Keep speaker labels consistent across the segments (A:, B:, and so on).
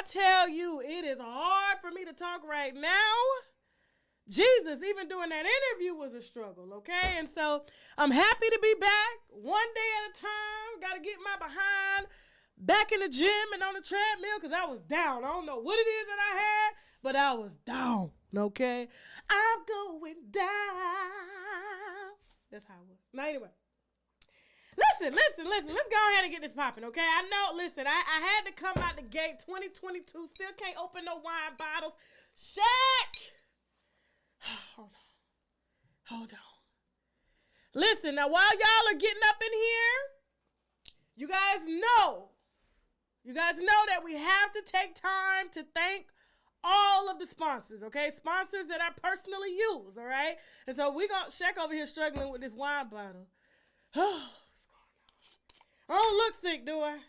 A: tell you, it is hard for me to talk right now. Jesus, even doing that interview was a struggle, okay? And so I'm happy to be back one day at a time. Got to get my behind back in the gym and on the treadmill because I was down. I don't know what it is that I had, but I was down, okay? I'm going down. That's how it was. Now, anyway. Listen. Let's go ahead and get this popping, okay? I know, listen, I had to come out the gate 2022. Still can't open no wine bottles. Shaq! Hold on. Listen, now while y'all are getting up in here, you guys know that we have to take time to thank all of the sponsors, okay? Sponsors that I personally use, all right? And so Shaq over here struggling with this wine bottle. What's going on? I don't look sick, do I?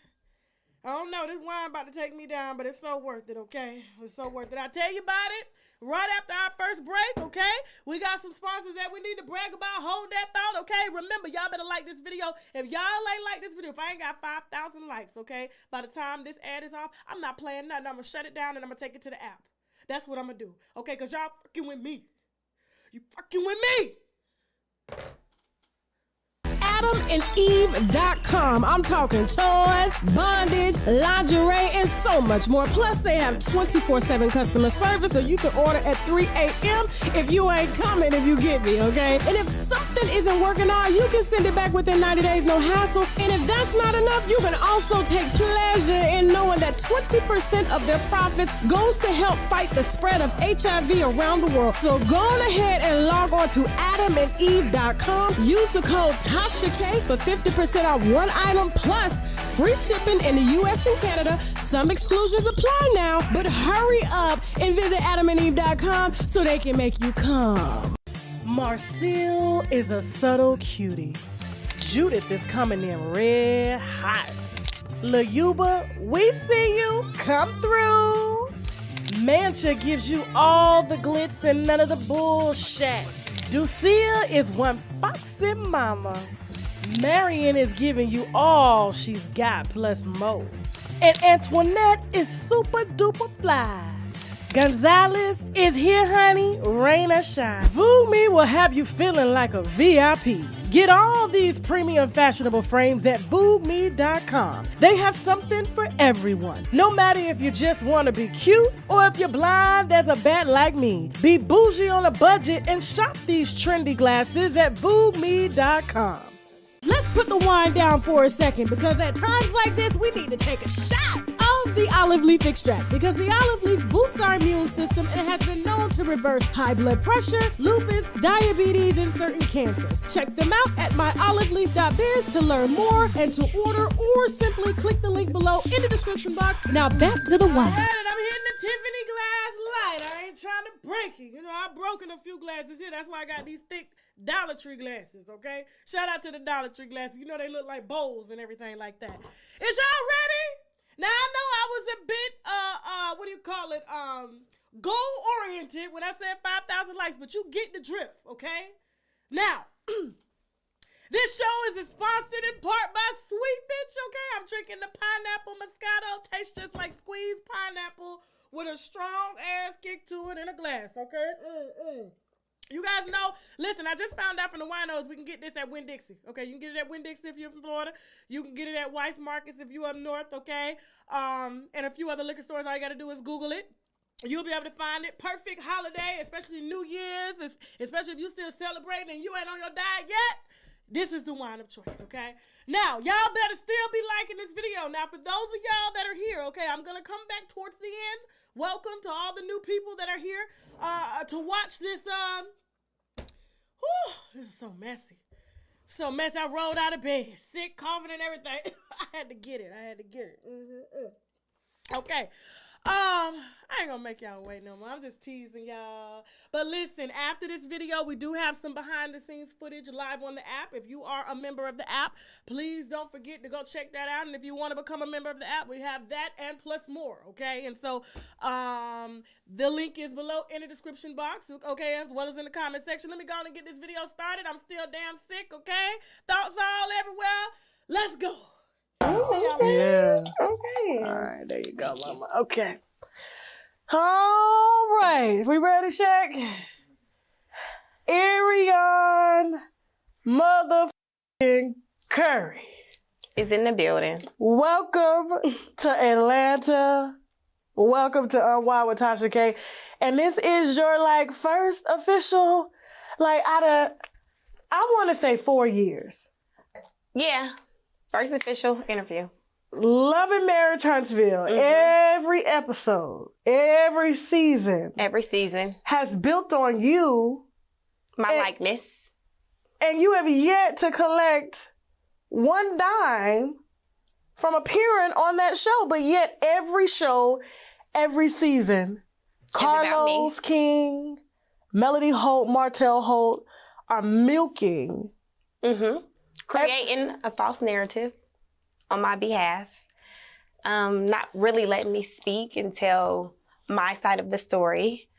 A: I don't know. This wine about to take me down, but it's so worth it, okay? It's so worth it. I'll tell you about it right after our first break, okay? We got some sponsors that we need to brag about. Hold that thought, okay? Remember, y'all better like this video. If y'all ain't like this video, if I ain't got 5,000 likes, okay, by the time this ad is off, I'm not playing nothing. I'm going to shut it down and I'm going to take it to the app. That's what I'm going to do, okay? Because y'all fucking with me. You fucking with me.
B: AdamandEve.com. I'm talking toys, bondage, lingerie, and so much more. Plus, they have 24/7 customer service, so you can order at 3 a.m. if you ain't coming, if you get me, okay? And if something isn't working out, you can send it back within 90 days, no hassle. And if that's not enough, you can also take pleasure in knowing that 20% of their profits goes to help fight the spread of HIV around the world. So go on ahead and log on to AdamandEve.com. Use the code TASHAK for 50% off one item plus free shipping in the U.S. and Canada. Some exclusions apply now, but hurry up and visit AdamandEve.com so they can make you come.
A: Marcel is a subtle cutie. Judith is coming in red hot. Layuba, we see you. Come through. Mancha gives you all the glitz and none of the bullshit. Ducia is one foxy mama. Marion is giving you all she's got plus more. And Antoinette is super duper fly. Gonzalez is here, honey, rain or shine. Voomi will have you feeling like a VIP. Get all these premium fashionable frames at Voomi.com. They have something for everyone. No matter if you just want to be cute or if you're blind as a bat like me. Be bougie on a budget and shop these trendy glasses at Voomi.com.
B: Let's put the wine down for a second because at times like this, we need to take a shot of the olive leaf extract because the olive leaf boosts our immune system and has been known to reverse high blood pressure, lupus, diabetes, and certain cancers. Check them out at myoliveleaf.biz to learn more and to order or simply click the link below in the description box. Now back to the wine.
A: All right, and I'm hitting the Tiffany glass light. I ain't trying to break it. You know, I've broken a few glasses here. That's why I got these thick Dollar Tree glasses, okay? Shout out to the Dollar Tree glasses. You know they look like bowls and everything like that. Is y'all ready? Now, I know I was a bit, goal-oriented when I said 5,000 likes, but you get the drift, okay? Now, this show is sponsored in part by Sweet Bitch, okay? I'm drinking the pineapple Moscato. Tastes just like squeezed pineapple with a strong-ass kick to it in a glass, okay? You guys know, listen, I just found out from the winos we can get this at Winn-Dixie, okay? You can get it at Winn-Dixie if you're from Florida. You can get it at Weis Markets if you're up north, okay? And a few other liquor stores. All you got to do is Google it. You'll be able to find it. Perfect holiday, especially New Year's, especially if you still celebrating and you ain't on your diet yet. This is the wine of choice, okay? Now, y'all better still be liking this video. Now, for those of y'all that are here, okay, I'm going to come back towards the end. Welcome to all the new people that are here to watch this. This is so messy. So messy. I rolled out of bed, sick, coughing, and everything. I had to get it. Okay. I ain't gonna make y'all wait no more. I'm just teasing y'all. But listen, after this video, we do have some behind the scenes footage live on the app. If you are a member of the app, please don't forget to go check that out. And if you want to become a member of the app, we have that and plus more, okay? And so the link is below in the description box, okay, as well as in the comment section. Let me go on and get this video started. I'm still damn sick, okay? Thoughts all everywhere. Let's go.
B: Okay.
A: Yeah.
B: Okay.
A: All right, there you go, mama. Okay. All right. We ready, Shaq? Arionne motherfucking Curry
C: is in the building.
A: Welcome to Atlanta. Welcome to Unwind with Tasha K. And this is your first official, I want to say 4 years.
C: Yeah. First official interview.
A: Love and Marriage Huntsville. Every episode, every season.
C: Every season.
A: Has built on you.
C: My likeness.
A: And you have yet to collect one dime from appearing on that show. But yet every show, every season, Carlos King, Melody Holt, Martell Holt are milking.
C: Creating a false narrative on my behalf. Not really letting me speak and tell my side of the story.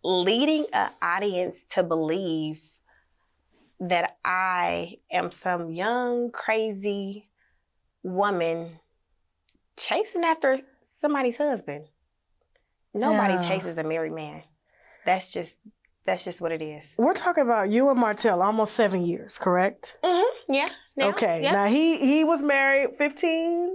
C: Leading an audience to believe that I am some young, crazy woman chasing after somebody's husband. Nobody chases a married man. That's just what it is.
A: We're talking about you and Martell, almost 7 years, correct?
C: Yeah. Now,
A: okay.
C: Yeah.
A: Now he was married 15?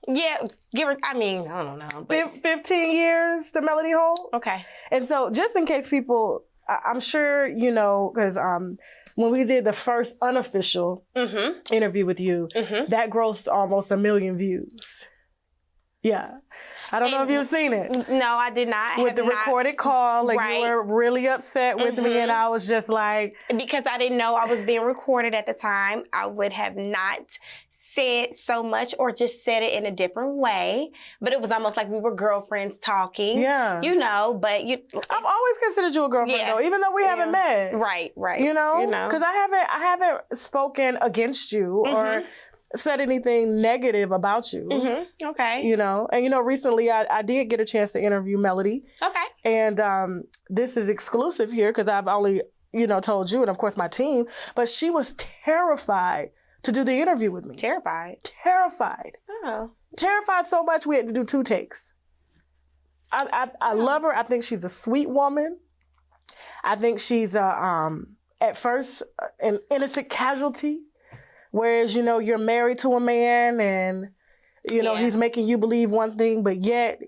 C: Yeah. I don't know. But
A: 15 years to Melody Holt?
C: Okay.
A: And so just in case people, I'm sure you know, because when we did the first unofficial interview with you, that grossed almost 1 million views. Yeah. I don't know if you've seen it.
C: No, I did not.
A: With the recorded call, you were really upset with me, and I was just like...
C: Because I didn't know I was being recorded at the time, I would have not said so much or just said it in a different way. But it was almost like we were girlfriends talking.
A: Yeah.
C: You know, but...
A: I've always considered you a girlfriend, though, even though we haven't met.
C: Right.
A: You know? Because I haven't spoken against you or... said anything negative about you.
C: Okay.
A: You know, and recently I did get a chance to interview Melody.
C: Okay.
A: And this is exclusive here because I've only, told you and of course my team, but she was terrified to do the interview with me.
C: Terrified?
A: Terrified.
C: Oh.
A: Terrified so much we had to do 2 takes. I love her. I think she's a sweet woman. I think she's at first an innocent casualty. Whereas, you're married to a man and, he's making you believe one thing, but yet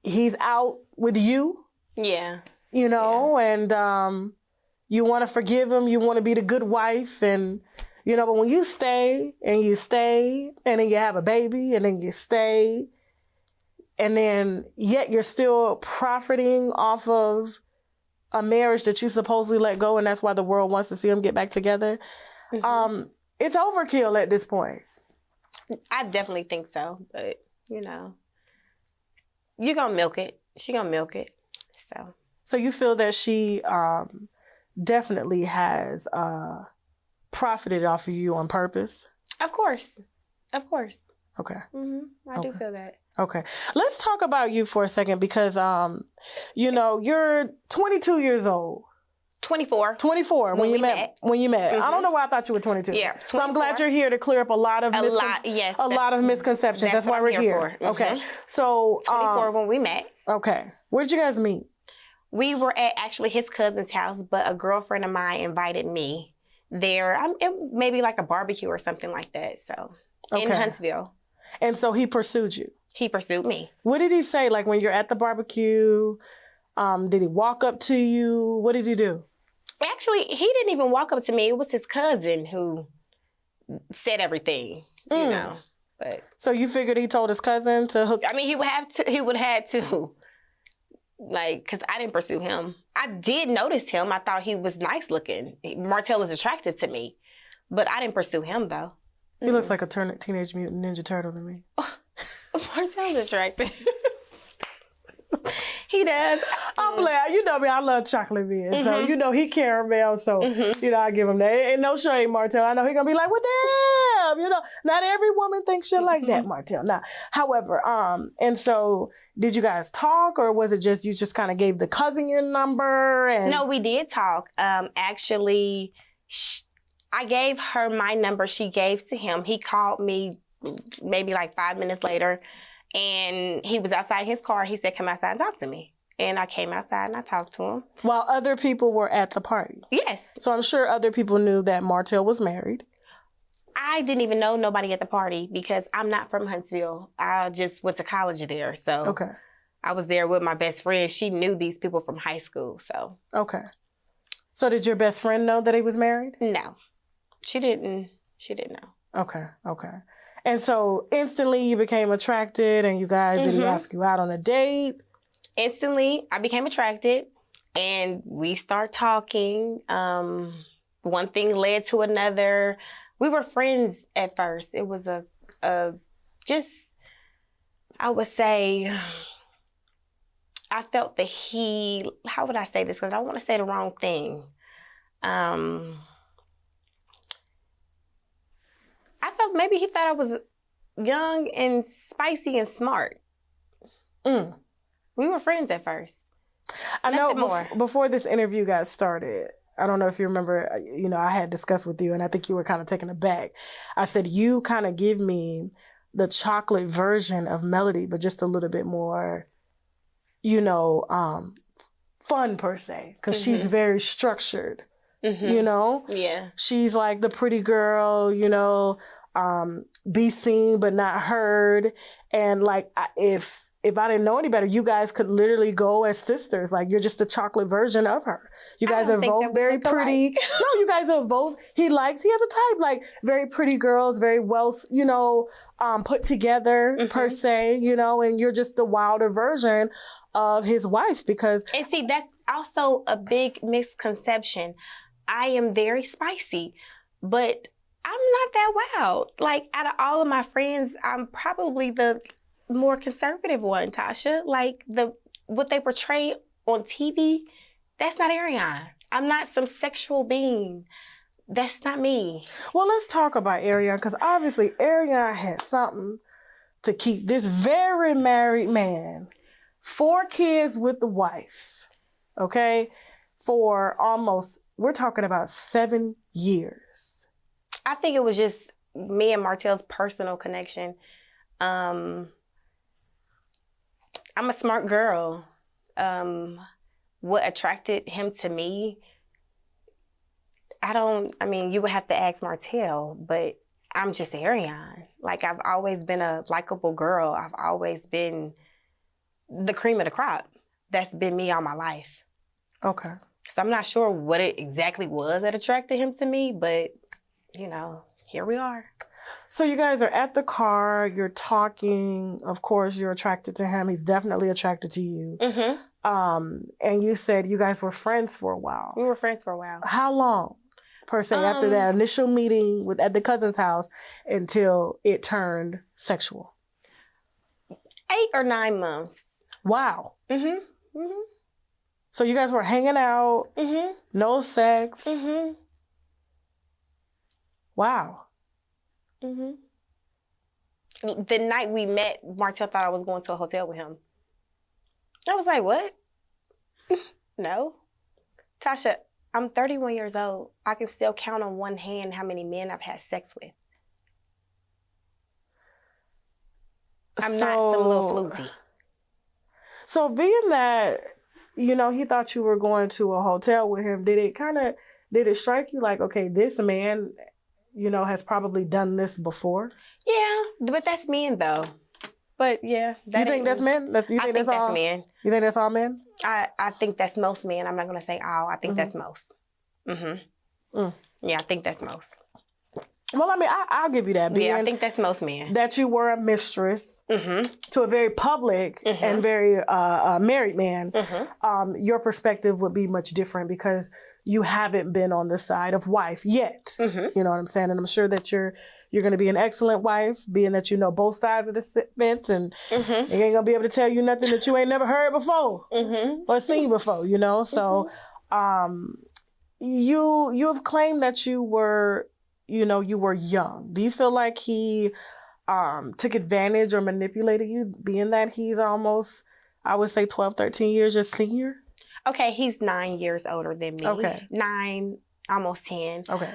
A: he's out with you.
C: Yeah.
A: And you want to forgive him. You want to be the good wife. And, but when you stay and then you have a baby and then you stay and then yet you're still profiting off of a marriage that you supposedly let go and that's why the world wants to see them get back together. It's overkill at this point.
C: I definitely think so, but, you're going to milk it. She going to milk it, so.
A: So you feel that she definitely has profited off of you on purpose?
C: Of course.
A: Okay.
C: I do feel that.
A: Okay. Let's talk about you for a second because, you're 22 years old.
C: 24.
A: 24 when you met. I don't know why I thought you were 22.
C: Yeah. 24.
A: So I'm glad you're here to clear up a lot of misconceptions. That's why we're here. Okay. So
C: 24 when we met.
A: Okay. Where did you guys meet?
C: We were at actually his cousin's house, but a girlfriend of mine invited me there. Maybe like a barbecue or something like that. So in Huntsville.
A: And so he pursued you.
C: He pursued me.
A: What did he say? Like when you're at the barbecue, did he walk up to you? What did he do?
C: Actually, he didn't even walk up to me. It was his cousin who said everything, But
A: so you figured he told his cousin to hook?
C: I mean, he would have to, because I didn't pursue him. I did notice him. I thought he was nice looking. Martell is attractive to me, but I didn't pursue him though.
A: He looks like a Teenage Mutant Ninja Turtle to me.
C: Martell's attractive. He does.
A: I'm glad. You know me, I love chocolate beans. So, he caramel. So, I give him that. Ain't no shade, Martell. I know he's going to be like, what the hell? Not every woman thinks you're like that, Martell. Now, however, and so did you guys talk or was it just, you just kind of gave the cousin your number? And...
C: No, we did talk. Actually, I gave her my number. She gave to him. He called me maybe like 5 minutes later. And he was outside his car. He said, come outside and talk to me. And I came outside and I talked to him.
A: While other people were at the party?
C: Yes.
A: So I'm sure other people knew that Martell was married.
C: I didn't even know nobody at the party because I'm not from Huntsville. I just went to college there. So
A: Okay.
C: I was there with my best friend. She knew these people from high school. So
A: okay. So did your best friend know that he was married?
C: No. She didn't know.
A: Okay. And so instantly you became attracted and you guys, did he ask you out on a date?
C: Instantly, I became attracted and we start talking. One thing led to another. We were friends at first. It was I would say, I felt that how would I say this? Because I don't want to say the wrong thing. I felt maybe he thought I was young and spicy and smart. We were friends at first.
A: I know before this interview got started, I don't know if you remember, I had discussed with you and I think you were kind of taken aback. I said, you kind of give me the chocolate version of Melody, but just a little bit more, fun per se, because she's very structured,
C: Yeah.
A: She's like the pretty girl, be seen but not heard. And like, if I didn't know any better, you guys could literally go as sisters. Like, you're just a chocolate version of her. You guys are both very pretty. No, you guys are both. He has a type, like very pretty girls, very well, put together per se, and you're just the wilder version of his wife because.
C: And see, that's also a big misconception. I am very spicy, but I'm not that wild. Like, out of all of my friends, I'm probably the more conservative one, Tasha. Like, what they portray on TV, that's not Arionne. I'm not some sexual being. That's not me.
A: Well, let's talk about Arionne, because obviously Arionne had something to keep this very married man, 4 kids with the wife, okay, for almost, we're talking about 7 years.
C: I think it was just me and Martell's personal connection. I'm a smart girl. What attracted him to me, you would have to ask Martell, but I'm just Arionne. Like, I've always been a likable girl. I've always been the cream of the crop. That's been me all my life.
A: Okay.
C: So I'm not sure what it exactly was that attracted him to me, but, here we are.
A: So you guys are at the car, you're talking, of course you're attracted to him, he's definitely attracted to you. And you said you guys were friends for a while.
C: We were friends for a while.
A: How long, per se, after that initial meeting at the cousin's house until it turned sexual?
C: 8 or 9 months.
A: Wow. So you guys were hanging out, no sex. Wow.
C: The night we met, Martell thought I was going to a hotel with him. I was like, what? No. Tasha, I'm 31 years old. I can still count on one hand how many men I've had sex with. I'm not some little floozy.
A: So being that, he thought you were going to a hotel with him, did it strike you like, okay, this man, has probably done this before?
C: Yeah, but that's men though. But yeah.
A: You think that's men? I think that's
C: men.
A: You think that's all men?
C: I think that's most men. I'm not going to say all. I think that's most. Yeah, I think that's most.
A: Well, I'll give you that.
C: Yeah, I think that's most men.
A: That you were a mistress to a very public and very married man. Your perspective would be much different because you haven't been on the side of wife yet. You know what I'm saying? And I'm sure that you're going to be an excellent wife, being that you know both sides of the fence, and they ain't going to be able to tell you nothing that you ain't never heard before or seen before, So you have claimed that you were young. Do you feel like he took advantage or manipulated you, being that he's almost, I would say 12, 13 years your senior?
C: Okay, he's 9 years older than me.
A: Okay.
C: 9, almost 10.
A: Okay.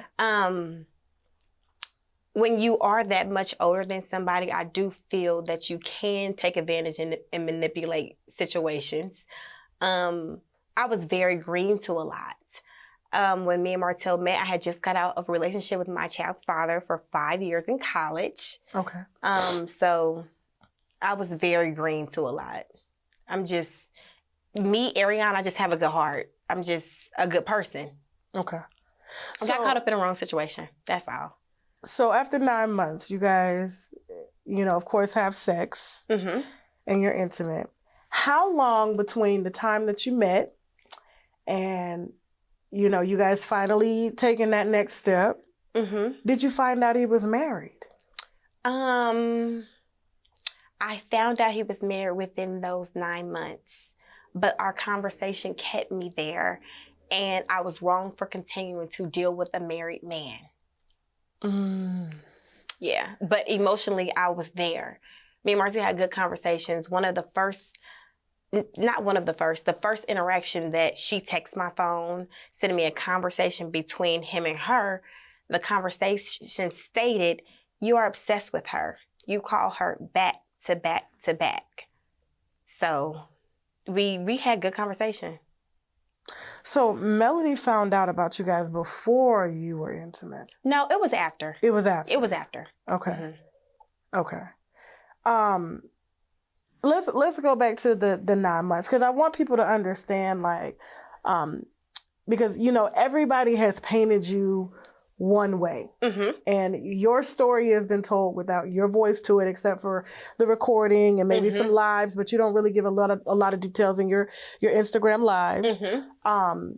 C: When you are that much older than somebody, I do feel that you can take advantage and manipulate situations. I was very green to a lot. When me and Martell met, I had just got out of a relationship with my child's father for 5 years in college.
A: Okay.
C: So I was very green to a lot. Me, Arionne, I just have a good heart. I'm just a good person.
A: Okay.
C: I got caught up in the wrong situation. That's all.
A: So after 9 months, you guys, of course, have sex
C: Mm-hmm.
A: and you're intimate. How long between the time that you met and, you guys finally taking that next step,
C: Mm-hmm.
A: did you find out he was married?
C: I found out he was married within those 9 months, but our conversation kept me there, and I was wrong for continuing to deal with a married man. Yeah, but emotionally, I was there. Me and Martell had good conversations. The first interaction that she texted my phone, sending me a conversation between him and her, the conversation stated, "You are obsessed with her. You call her back to back to back." So we had good conversation.
A: So Melody found out about you guys before you were intimate?
C: No, it was after.
A: It was after?
C: It was after.
A: Okay.
C: Mm-hmm.
A: Okay. Let's go back to the 9 months, because I want people to understand, because, everybody has painted you one way.
C: Mm-hmm.
A: And your story has been told without your voice to it, except for the recording and maybe some lives, but you don't really give a lot of details in your Instagram lives.
C: Mm-hmm.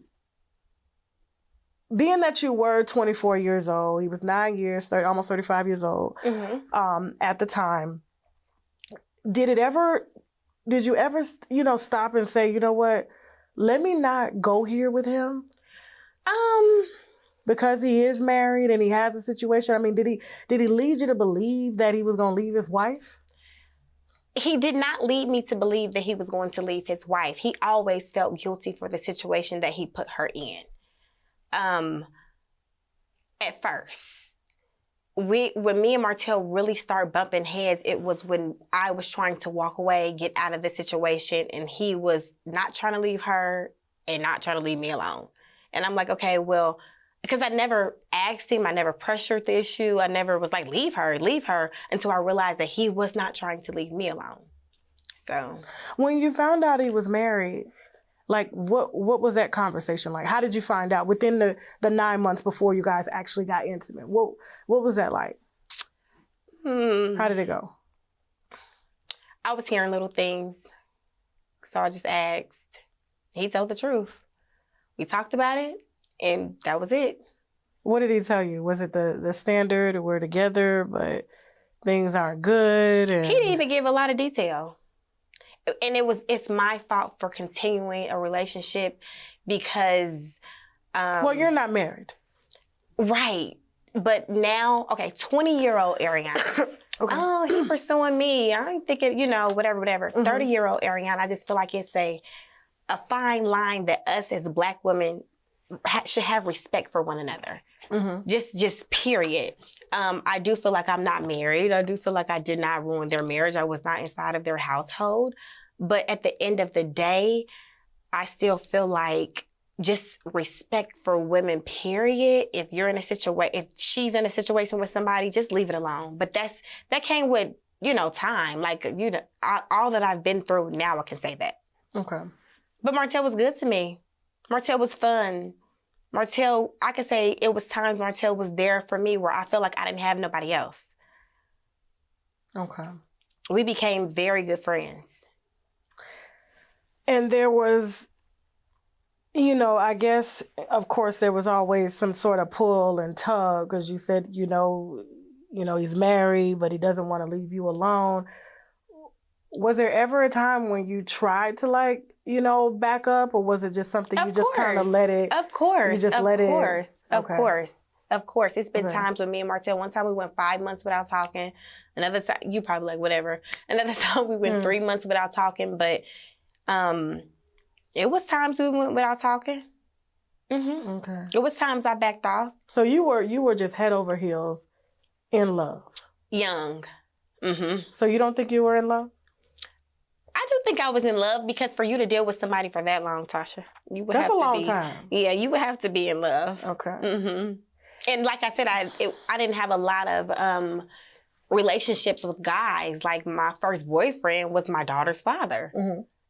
A: Being that you were 24 years old, he was 9 years, almost 35 years old, at the time. Did you ever, stop and say, you know what, let me not go here with him? Because he is married and he has a situation. I mean, did he lead you to believe that he was going to leave his wife?
C: He did not lead me to believe that he was going to leave his wife. He always felt guilty for the situation that he put her in. At first, when me and Martell really started bumping heads, it was when I was trying to walk away, get out of the situation, and he was not trying to leave her and not trying to leave me alone. And I'm like, okay, well, because I never asked him, I never pressured the issue, I never was like, leave her, until I realized that he was not trying to leave me alone. So
A: when you found out he was married, what was that conversation like? How did you find out within the 9 months before you guys actually got intimate? What was that like? How did it go?
C: I was hearing little things, so I just asked. He told the truth. We talked about it, and that was it.
A: What did he tell you? Was it the standard, we're together, but things aren't good? And...
C: He didn't even give a lot of detail. And it's my fault for continuing a relationship because...
A: well, you're not married.
C: Right. But now, 20-year-old Arionne.
A: Okay.
C: Oh, he's pursuing me. I ain't thinking, whatever. 30-year-old Arionne, I just feel like it's a fine line that us as Black women should have respect for one another. Just period. I do feel like I'm not married. I do feel like I did not ruin their marriage. I was not inside of their household. But at the end of the day, I still feel like just respect for women, period. If you're in a situation, if she's in a situation with somebody, just leave it alone. But that came with, time. All that I've been through, now I can say that.
A: Okay.
C: But Martell was good to me. Martell was fun. Martell, I could say it was times Martell was there for me where I felt like I didn't have nobody else.
A: Okay.
C: We became very good friends.
A: And there was, I guess, of course, there was always some sort of pull and tug, because you said, he's married, but he doesn't want to leave you alone. Was there ever a time when you tried to back up, or was it just something you just kind of let it?
C: Of course.
A: You just let it.
C: Of course. It's been times with me and Martell. One time we went 5 months without talking. Another time, you probably like, whatever. Another time we went 3 months without talking. But it was times we went without talking.
A: Okay.
C: It was times I backed off.
A: So you were just head over heels in love.
C: Young.
A: So you don't think you were in love?
C: I do think I was in love because for you to deal with somebody for that long, Tasha, you would
B: That's
C: have
B: a
C: to
B: long
C: be,
B: time.
C: Yeah, you would have to be in love.
B: Okay.
C: Mm-hmm. And like I said, I didn't have a lot of relationships with guys. Like my first boyfriend was my daughter's father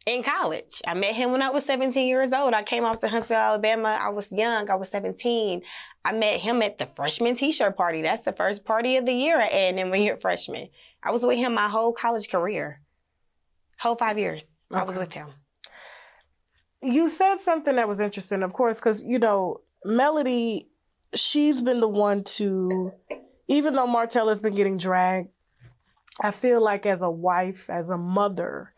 C: in college. I met him when I was 17 years old. I came off to Huntsville, Alabama. I was young. I was 17. I met him at the freshman t-shirt party. That's the first party of the year at A&M when you're a freshman. I was with him my whole college career. Whole 5 years. Okay. I was with him.
B: You said something that was interesting, of course, because, you know, Melody, she's been the one to, even though Martell has been getting dragged, I feel like as a wife, as a mother,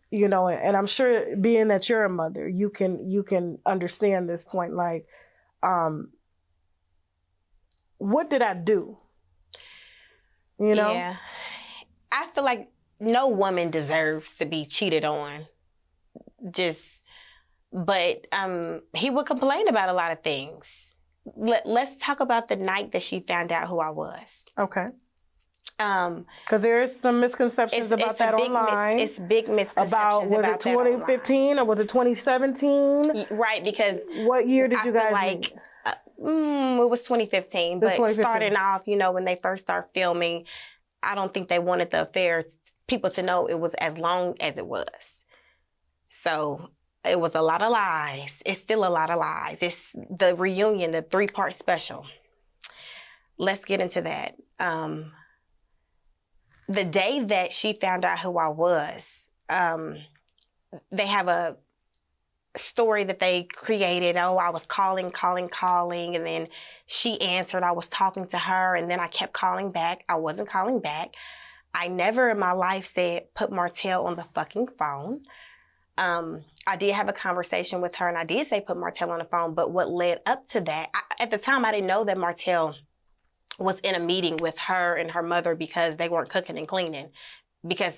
B: you know, and I'm sure being that you're a mother, you can understand this point. Like, what did I do? You know?
C: Yeah. I feel like no woman deserves to be cheated on. But he would complain about a lot of things. Let's talk about the night that she found out who I was.
B: Okay. Because there is some misconceptions about that online.
C: It's big misconceptions
B: about was it 2015 or was it 2017?
C: Right, because
B: what year did you guys meet?
C: It was 2015. But 2015. Starting off, you know, when they first start filming, I don't think they wanted the affair people to know it was as long as it was. So it was a lot of lies. It's still a lot of lies. It's the reunion, the 3-part special. Let's get into that. The day that she found out who I was, they have a story that they created. Oh, I was calling, and then she answered. I was talking to her, and then I kept calling back. I wasn't calling back. I never in my life said, put Martell on the fucking phone. I did have a conversation with her, and I did say put Martell on the phone, but what led up to that, at the time, I didn't know that Martell was in a meeting with her and her mother because they weren't cooking and cleaning. Because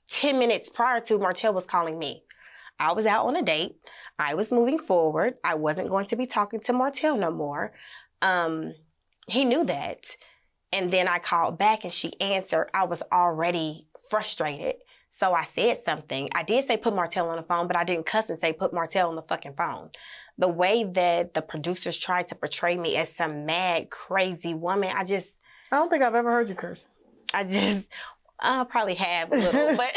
C: 10 minutes prior to, Martell was calling me. I was out on a date. I was moving forward. I wasn't going to be talking to Martell no more. He knew that. And then I called back and she answered. I was already frustrated. So I said something. I did say put Martell on the phone, but I didn't cuss and say put Martell on the fucking phone. The way that the producers tried to portray me as some mad, crazy woman, I
B: don't think I've ever heard you curse.
C: I probably have a little, but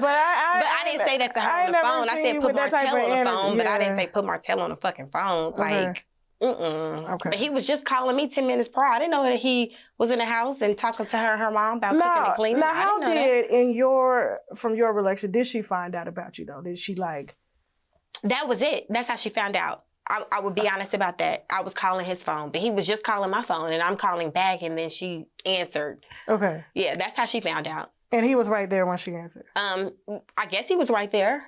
C: I didn't say that to her on the phone. I said put Martell on the phone, but I didn't say put Martell on the fucking phone. Like, Okay. But he was just calling me 10 minutes prior. I didn't know that he was in the house and talking to her and her mom about cooking and cleaning.
B: Now, how from your relation, did she find out about you though? Did she like?
C: That was it. That's how she found out. I would be honest about that. I was calling his phone, but he was just calling my phone and I'm calling back and then she answered. Okay. Yeah, that's how she found out.
B: And he was right there when she answered?
C: I guess he was right there.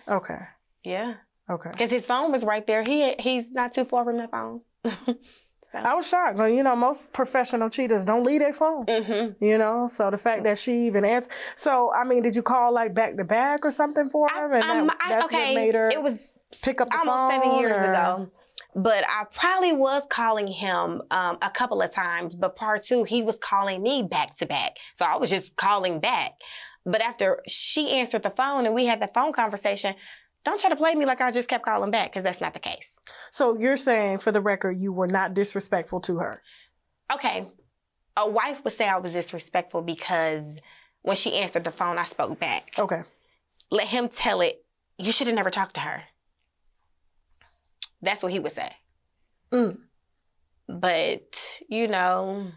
C: Okay. Yeah. Okay. Because his phone was right there. He's not too far from that phone. So.
B: I was shocked. You know, most professional cheaters don't leave their phone. Mm-hmm. You know, so the fact that she even answered. So, I mean, did you call like back to back or something for her? And that's what made her pick up the phone?
C: Almost 7 years ago. But I probably was calling him a couple of times. But part two, he was calling me back to back. So I was just calling back. But after she answered the phone and we had the phone conversation, don't try to play me like I just kept calling back, because that's not the case.
B: So you're saying, for the record, you were not disrespectful to her?
C: Okay. A wife would say I was disrespectful because when she answered the phone, I spoke back. Okay. Let him tell it, you should have never talked to her. That's what he would say. Mm. But, you know,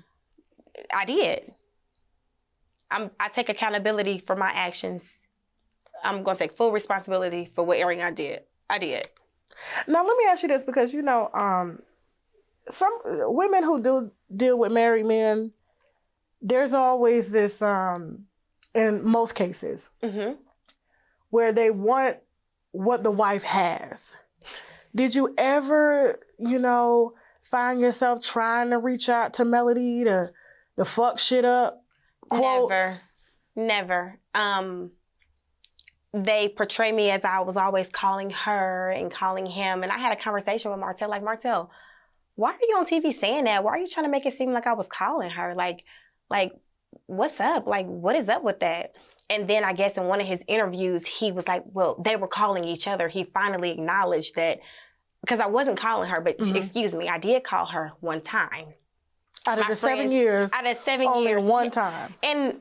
C: I did. I take accountability for my actions. I'm going to take full responsibility for what Arionne did. I did.
B: Now, let me ask you this, because, you know, some women who do deal with married men, there's always this, in most cases, where they want what the wife has. Did you ever, you know, find yourself trying to reach out to Melody to fuck shit up? Quote?
C: Never. They portray me as I was always calling her and calling him. And I had a conversation with Martell, like, Martell, why are you on TV saying that? Why are you trying to make it seem like I was calling her? Like, what's up? Like, what is up with that? And then I guess in one of his interviews, he was like, well, they were calling each other. He finally acknowledged that, because I wasn't calling her, but excuse me, I did call her one time.
B: Out of the 7 years,
C: out of 7
B: only
C: years,
B: one time.
C: And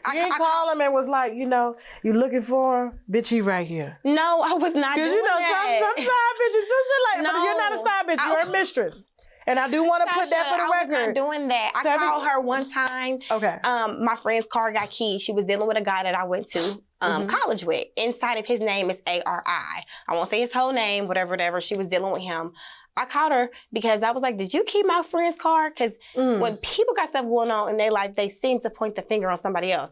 B: you didn't call him and was like, you know, you looking for him? Bitch, he right here.
C: No, I was not doing
B: Because you know,
C: that.
B: some side bitches do shit like that.
C: No.
B: But you're not a side bitch. You're a mistress. And I do want to put that for the record.
C: I was not doing that. I called her one time.
B: Okay.
C: My friend's car got keyed. She was dealing with a guy that I went to college with. Inside of his name is ARI. I won't say his whole name, whatever. She was dealing with him. I called her because I was like, did you keep my friend's car? Because when people got stuff going on in their life, they seem to point the finger on somebody else.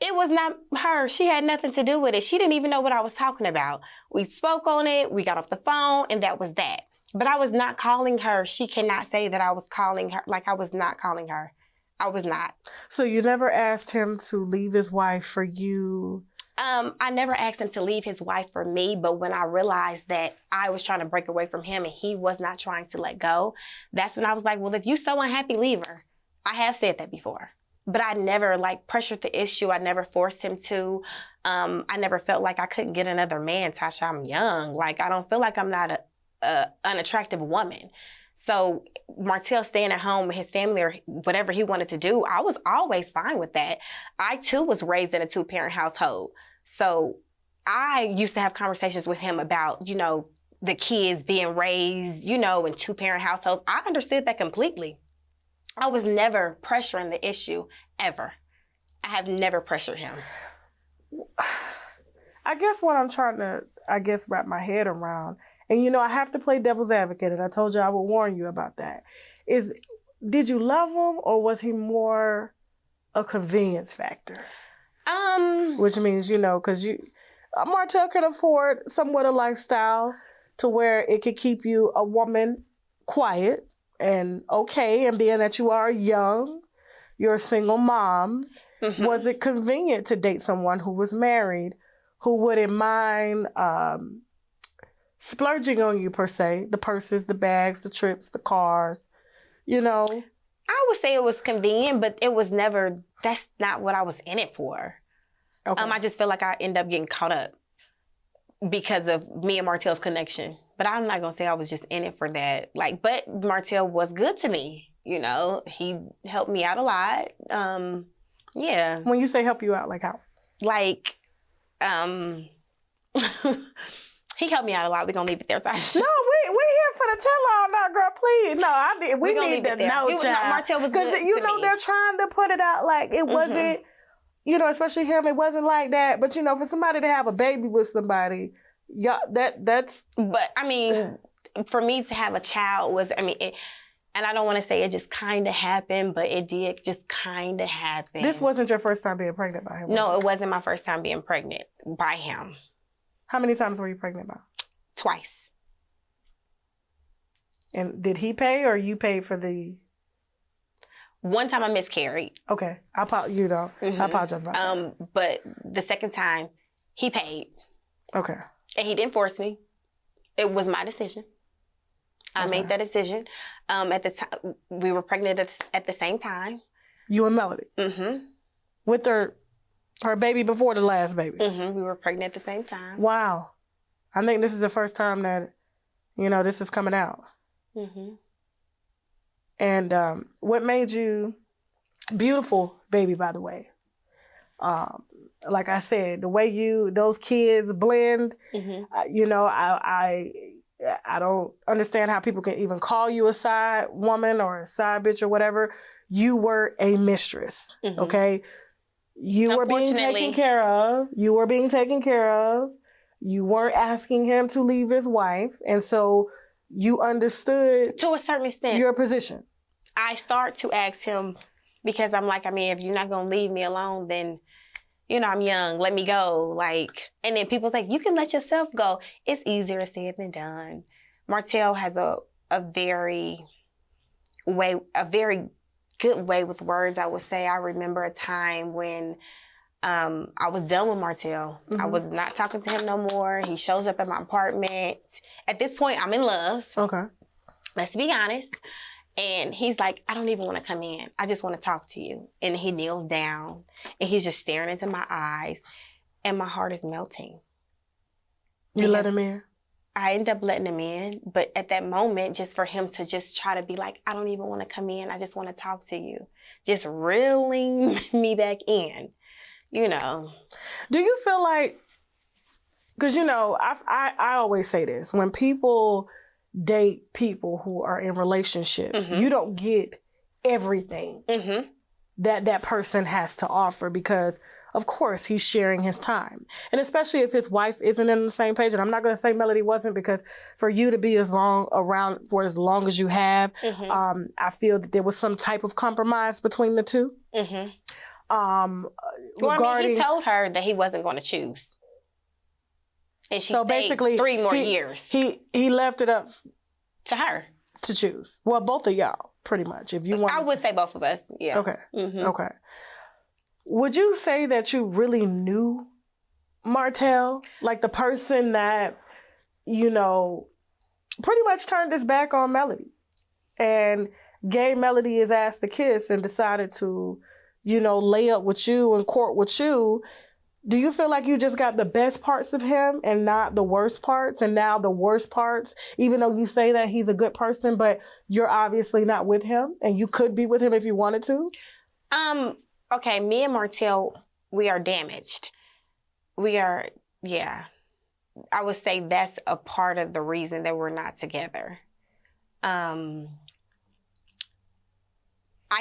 C: It was not her. She had nothing to do with it. She didn't even know what I was talking about. We spoke on it. We got off the phone, and that was that. But I was not calling her. She cannot say that I was calling her. Like, I was not calling her. I was not.
B: So you never asked him to leave his wife for you?
C: I never asked him to leave his wife for me, but when I realized that I was trying to break away from him and he was not trying to let go, that's when I was like, well, if you're so unhappy, leave her. I have said that before. But I never, like, pressured the issue. I never forced him to. I never felt like I couldn't get another man. Tasha, I'm young. Like, I don't feel like I'm not an unattractive woman. So Martell staying at home with his family or whatever he wanted to do, I was always fine with that. I, too, was raised in a two-parent household. So I used to have conversations with him about, you know, the kids being raised, you know, in two-parent households. I understood that completely. I was never pressuring the issue, ever. I have never pressured him.
B: I guess what I'm trying to, wrap my head around, and, you know, I have to play devil's advocate, and I told you I would warn you about that, is did you love him or was he more a convenience factor? Which means, you know, because Martell can afford somewhat a lifestyle to where it could keep you a woman quiet and okay, and being that you are young, you're a single mom, was it convenient to date someone who was married, who wouldn't mind splurging on you, per se, the purses, the bags, the trips, the cars, you know?
C: I would say it was convenient, but it was never, that's not what I was in it for. Okay. I just feel like I end up getting caught up because of me and Martell's connection. But I'm not going to say I was just in it for that. Like, but Martell was good to me. You know, he helped me out a lot. Yeah.
B: When you say help you out, like how?
C: Like, he helped me out a lot. We're going to leave it there, Tasha.
B: No, we here for the tell-all now, girl. Please. No, we need to know, child.
C: Martell was good
B: because, you know, they're trying to put it out like it wasn't, you know, especially him, it wasn't like that. But, you know, for somebody to have a baby with somebody, yeah, that's...
C: But, I mean, for me to have a child was, I mean, and I don't want to say it just kind of happened, but it did just kind of happen.
B: This wasn't your first time being pregnant by him,
C: No, it wasn't my first time being pregnant by him.
B: How many times were you pregnant by?
C: Twice.
B: And did he pay or you paid for the...
C: One time I miscarried.
B: Okay. I apologize about that.
C: But the second time, he paid.
B: Okay.
C: And he didn't force me. It was my decision. I made that decision. At the time, we were pregnant at the same time.
B: You and Melody? Mm-hmm. With her baby before the last baby?
C: Mm-hmm. We were pregnant at the same time.
B: Wow. I think this is the first time that, you know, this is coming out. Mm-hmm. And what made you beautiful, baby, by the way? Like I said, the way those kids blend, you know, I don't understand how people can even call you a side woman or a side bitch or whatever. You were a mistress, okay? You were being taken care of. You were being taken care of. You weren't asking him to leave his wife. And so you understood... To
C: a certain extent.
B: ...your position.
C: I start to ask him because I'm like, I mean, if you're not going to leave me alone, then, you know, I'm young. Let me go. Like, and then people think, you can let yourself go. It's easier said than done. Martell has a very good way with words, I would say. I remember a time when I was done with Martell. I was not talking to him no more. He shows up at my apartment. At this point, I'm in love.
B: Okay.
C: Let's be honest. And he's like, I don't even want to come in. I just want to talk to you. And he kneels down and he's just staring into my eyes and my heart is melting.
A: You let him in?
C: I ended up letting him in. But at that moment, just for him to just try to be like, I don't even want to come in. I just want to talk to you. Just reeling me back in, you know.
A: Do you feel like, because, you know, I always say this, when people date people who are in relationships, you don't get everything that person has to offer because, of course, he's sharing his time. And especially if his wife isn't in the same page. And I'm not going to say Melody wasn't, because for you to be around for as long as you have, I feel that there was some type of compromise between the two.
C: Regarding, he told her that he wasn't going to choose. And she
A: so
C: stayed
A: basically 3
C: more years.
A: He left it up
C: to her
A: to choose. Well, both of y'all, pretty much. If you want,
C: I would say both of us. Yeah.
A: Okay. Okay. Would you say that you really knew Martell? Like the person that, you know, pretty much turned his back on Melody and gave Melody his ass to kiss and decided to, you know, lay up with you and court with you. Do you feel like you just got the best parts of him and not the worst parts? And now the worst parts, even though you say that he's a good person, but you're obviously not with him and you could be with him if you wanted to?
C: Okay, me and Martell, we are damaged. We are, yeah. I would say that's a part of the reason that we're not together. I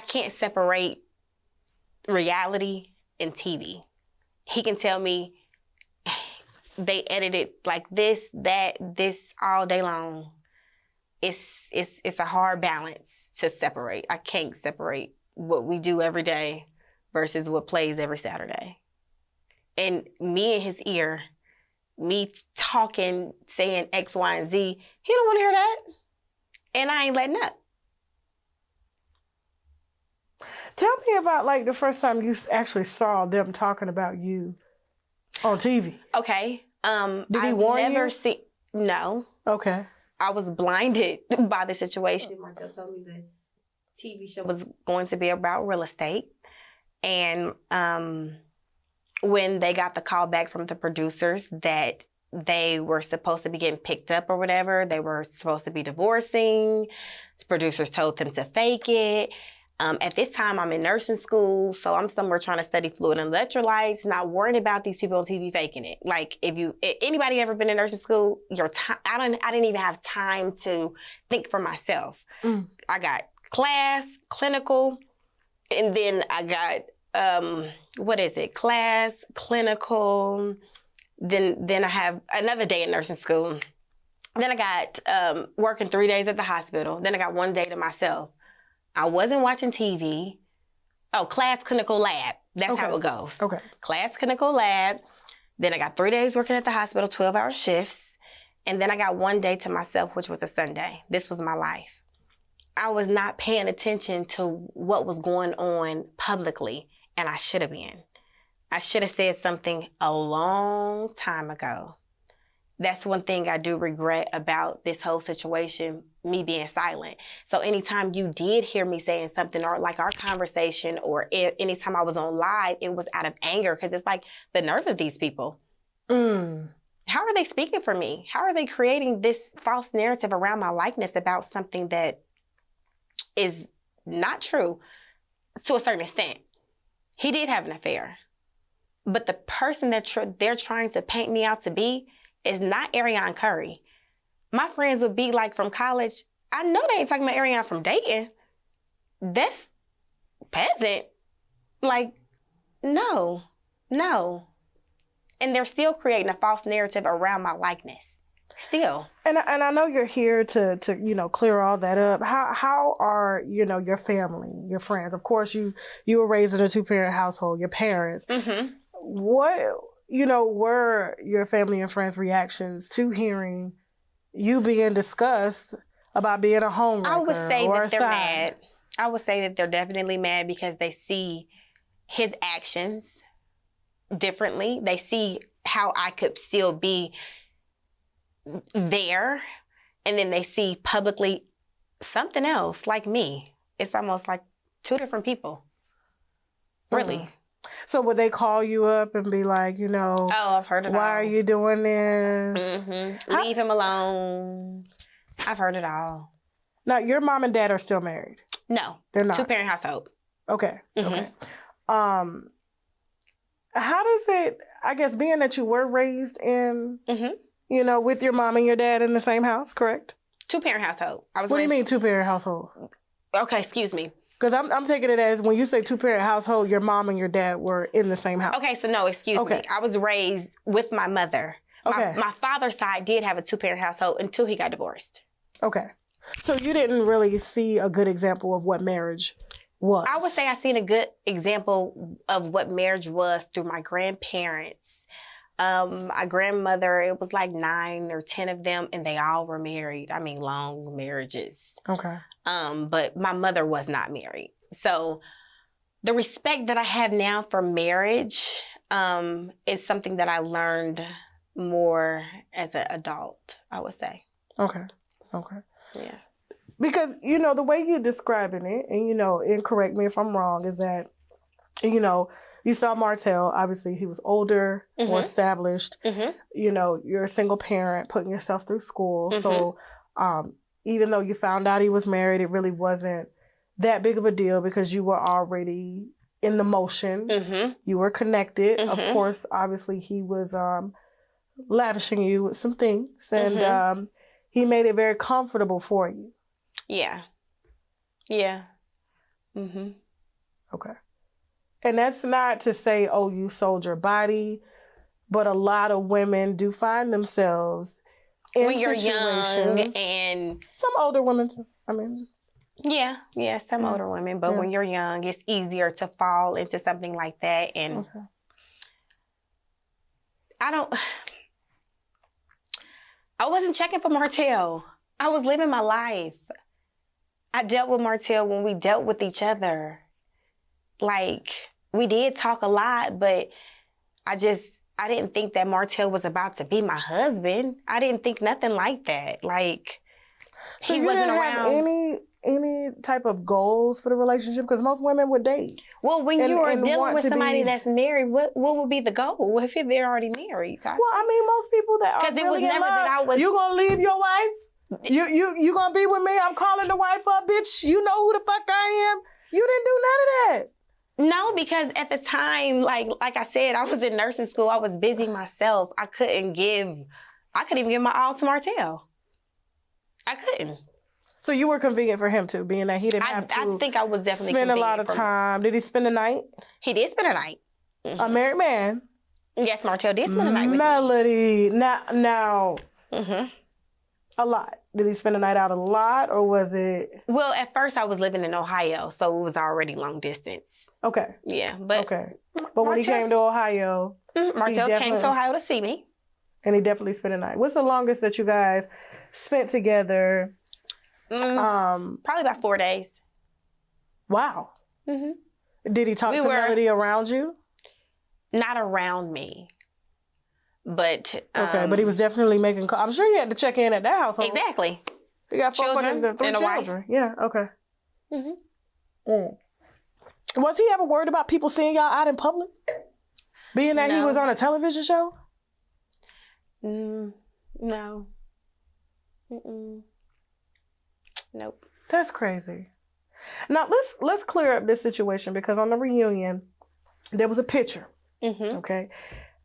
C: can't separate reality and TV. He can tell me they edited like this, that, this all day long. It's a hard balance to separate. I can't separate what we do every day versus what plays every Saturday. And me in his ear, me talking, saying X, Y, and Z, he don't want to hear that. And I ain't letting up.
A: Tell me about, like, the first time you actually saw them talking about you on TV.
C: Okay.
A: Did he warn you?
C: No.
A: Okay.
C: I was blinded by the situation. Martell told me the TV show was going to be about real estate. And when they got the call back from the producers that they were supposed to be getting picked up or whatever, they were supposed to be divorcing. The producers told them to fake it. At this time, I'm in nursing school, so I'm somewhere trying to study fluid and electrolytes, not worrying about these people on TV faking it. Like, anybody ever been in nursing school, I didn't even have time to think for myself. I got class, clinical, and then I got, class, clinical, then I have another day in nursing school. Then I got working 3 days at the hospital. Then I got 1 day to myself. I wasn't watching TV. Oh, class, clinical, lab. That's how it goes.
A: Okay.
C: Class, clinical, lab. Then I got 3 days working at the hospital, 12-hour shifts. And then I got 1 day to myself, which was a Sunday. This was my life. I was not paying attention to what was going on publicly, and I should have been. I should have said something a long time ago. That's one thing I do regret about this whole situation, me being silent. So anytime you did hear me saying something, or like our conversation, or anytime I was on live, it was out of anger, because it's like the nerve of these people. How are they speaking for me? How are they creating this false narrative around my likeness about something that is not true to a certain extent? He did have an affair. But the person that they're trying to paint me out to be is not Arionne Curry. My friends would be like from college, I know they ain't talking about Arionne from dating. That's peasant. Like, no. And they're still creating a false narrative around my likeness. Still.
A: And I know you're here to clear all that up. How are, your family, your friends? Of course, you were raised in a 2-parent household, your parents. What, were your family and friends' reactions to hearing you being discussed about being a homewrecker?
C: I would say that they're mad. I would say that they're definitely mad because they see his actions differently. They see how I could still be there, and then they see publicly something else, like me. It's almost like two different people. Really.
A: Mm-hmm. So would they call you up and be like,
C: Oh, I've heard it all.
A: why are you doing this?
C: Mm-hmm. Leave him alone. I've heard it all.
A: Now, your mom and dad are still married?
C: No.
A: They're not?
C: Two-parent household.
A: Okay.
C: Mm-hmm.
A: Okay. How does it, I guess, being that you were raised in, with your mom and your dad in the same house, correct?
C: Two-parent household.
A: What do you mean two-parent household?
C: Okay, excuse me.
A: Because I'm taking it as when you say two-parent household, your mom and your dad were in the same house.
C: Okay, so no, excuse me. I was raised with my mother.
A: Okay.
C: My father's side did have a two-parent household until he got divorced.
A: Okay. So you didn't really see a good example of what marriage was.
C: I would say I seen a good example of what marriage was through my grandparents. My grandmother, it was like 9 or 10 of them, and they all were married. I mean, long marriages.
A: Okay.
C: But my mother was not married. So the respect that I have now for marriage is something that I learned more as an adult, I would say.
A: Okay. Okay.
C: Yeah.
A: Because, the way you're describing it, and, and correct me if I'm wrong, is that, you saw Martell, obviously he was older, more established. You're a single parent, putting yourself through school. So even though you found out he was married, it really wasn't that big of a deal because you were already in the motion. You were connected. Of course, obviously he was lavishing you with some things, and he made it very comfortable for you.
C: Yeah. Yeah.
A: Okay. And that's not to say, oh, you sold your body, but a lot of women do find themselves in
C: when you're
A: situations.
C: Young and
A: some older women too. I mean, just
C: some older women. But when you're young, it's easier to fall into something like that. And I wasn't checking for Martell. I was living my life. I dealt with Martell when we dealt with each other. Like, we did talk a lot, but I didn't think that Martell was about to be my husband. I didn't think nothing like that. Like,
A: so
C: he
A: you
C: wasn't
A: didn't
C: around.
A: have any type of goals for the relationship? Because most women would date.
C: Well, when you are dealing with somebody that's married, what would be the goal if they're already married?
A: Well, I mean, most people that are
C: because it was
A: really in
C: never
A: love,
C: that I was.
A: You gonna leave your wife? You gonna be with me? I'm calling the wife up, bitch. You know who the fuck I am. You didn't do none of that.
C: No, because at the time, like I said, I was in nursing school. I was busy myself. I couldn't even give my all to Martell. I couldn't.
A: So you were convenient for him too, being that he didn't have to.
C: I think I was definitely
A: spend a lot of time. Did he spend the night?
C: He did spend a night.
A: A married man.
C: Yes, Martell did spend a night with
A: Melody. Now. A lot. Did he spend the night out a lot, or was it?
C: Well, at first I was living in Ohio, so it was already long distance.
A: Okay.
C: Yeah, but
A: But when he came to Ohio,
C: Martell came to Ohio to see me,
A: and he definitely spent the night. What's the longest that you guys spent together?
C: Probably about 4 days.
A: Wow. Did he talk to Melody around you?
C: Not around me. But
A: but he was definitely making calls. I'm sure you had to check in at that household.
C: Exactly.
A: You got
C: children
A: three
C: and a
A: children.
C: wife.
A: Yeah, okay. Was he ever worried about people seeing y'all out in public? Being that he was on a television show?
C: No. Nope.
A: That's crazy. Now let's clear up this situation, because on the reunion there was a picture, okay,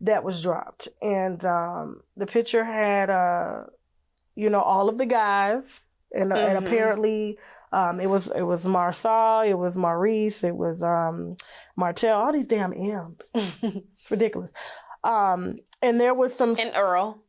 A: that was dropped, and the picture had all of the guys, and apparently it was Marcel, it was Maurice, it was Martell, all these damn M's. It's ridiculous. And there was some
C: and Earl.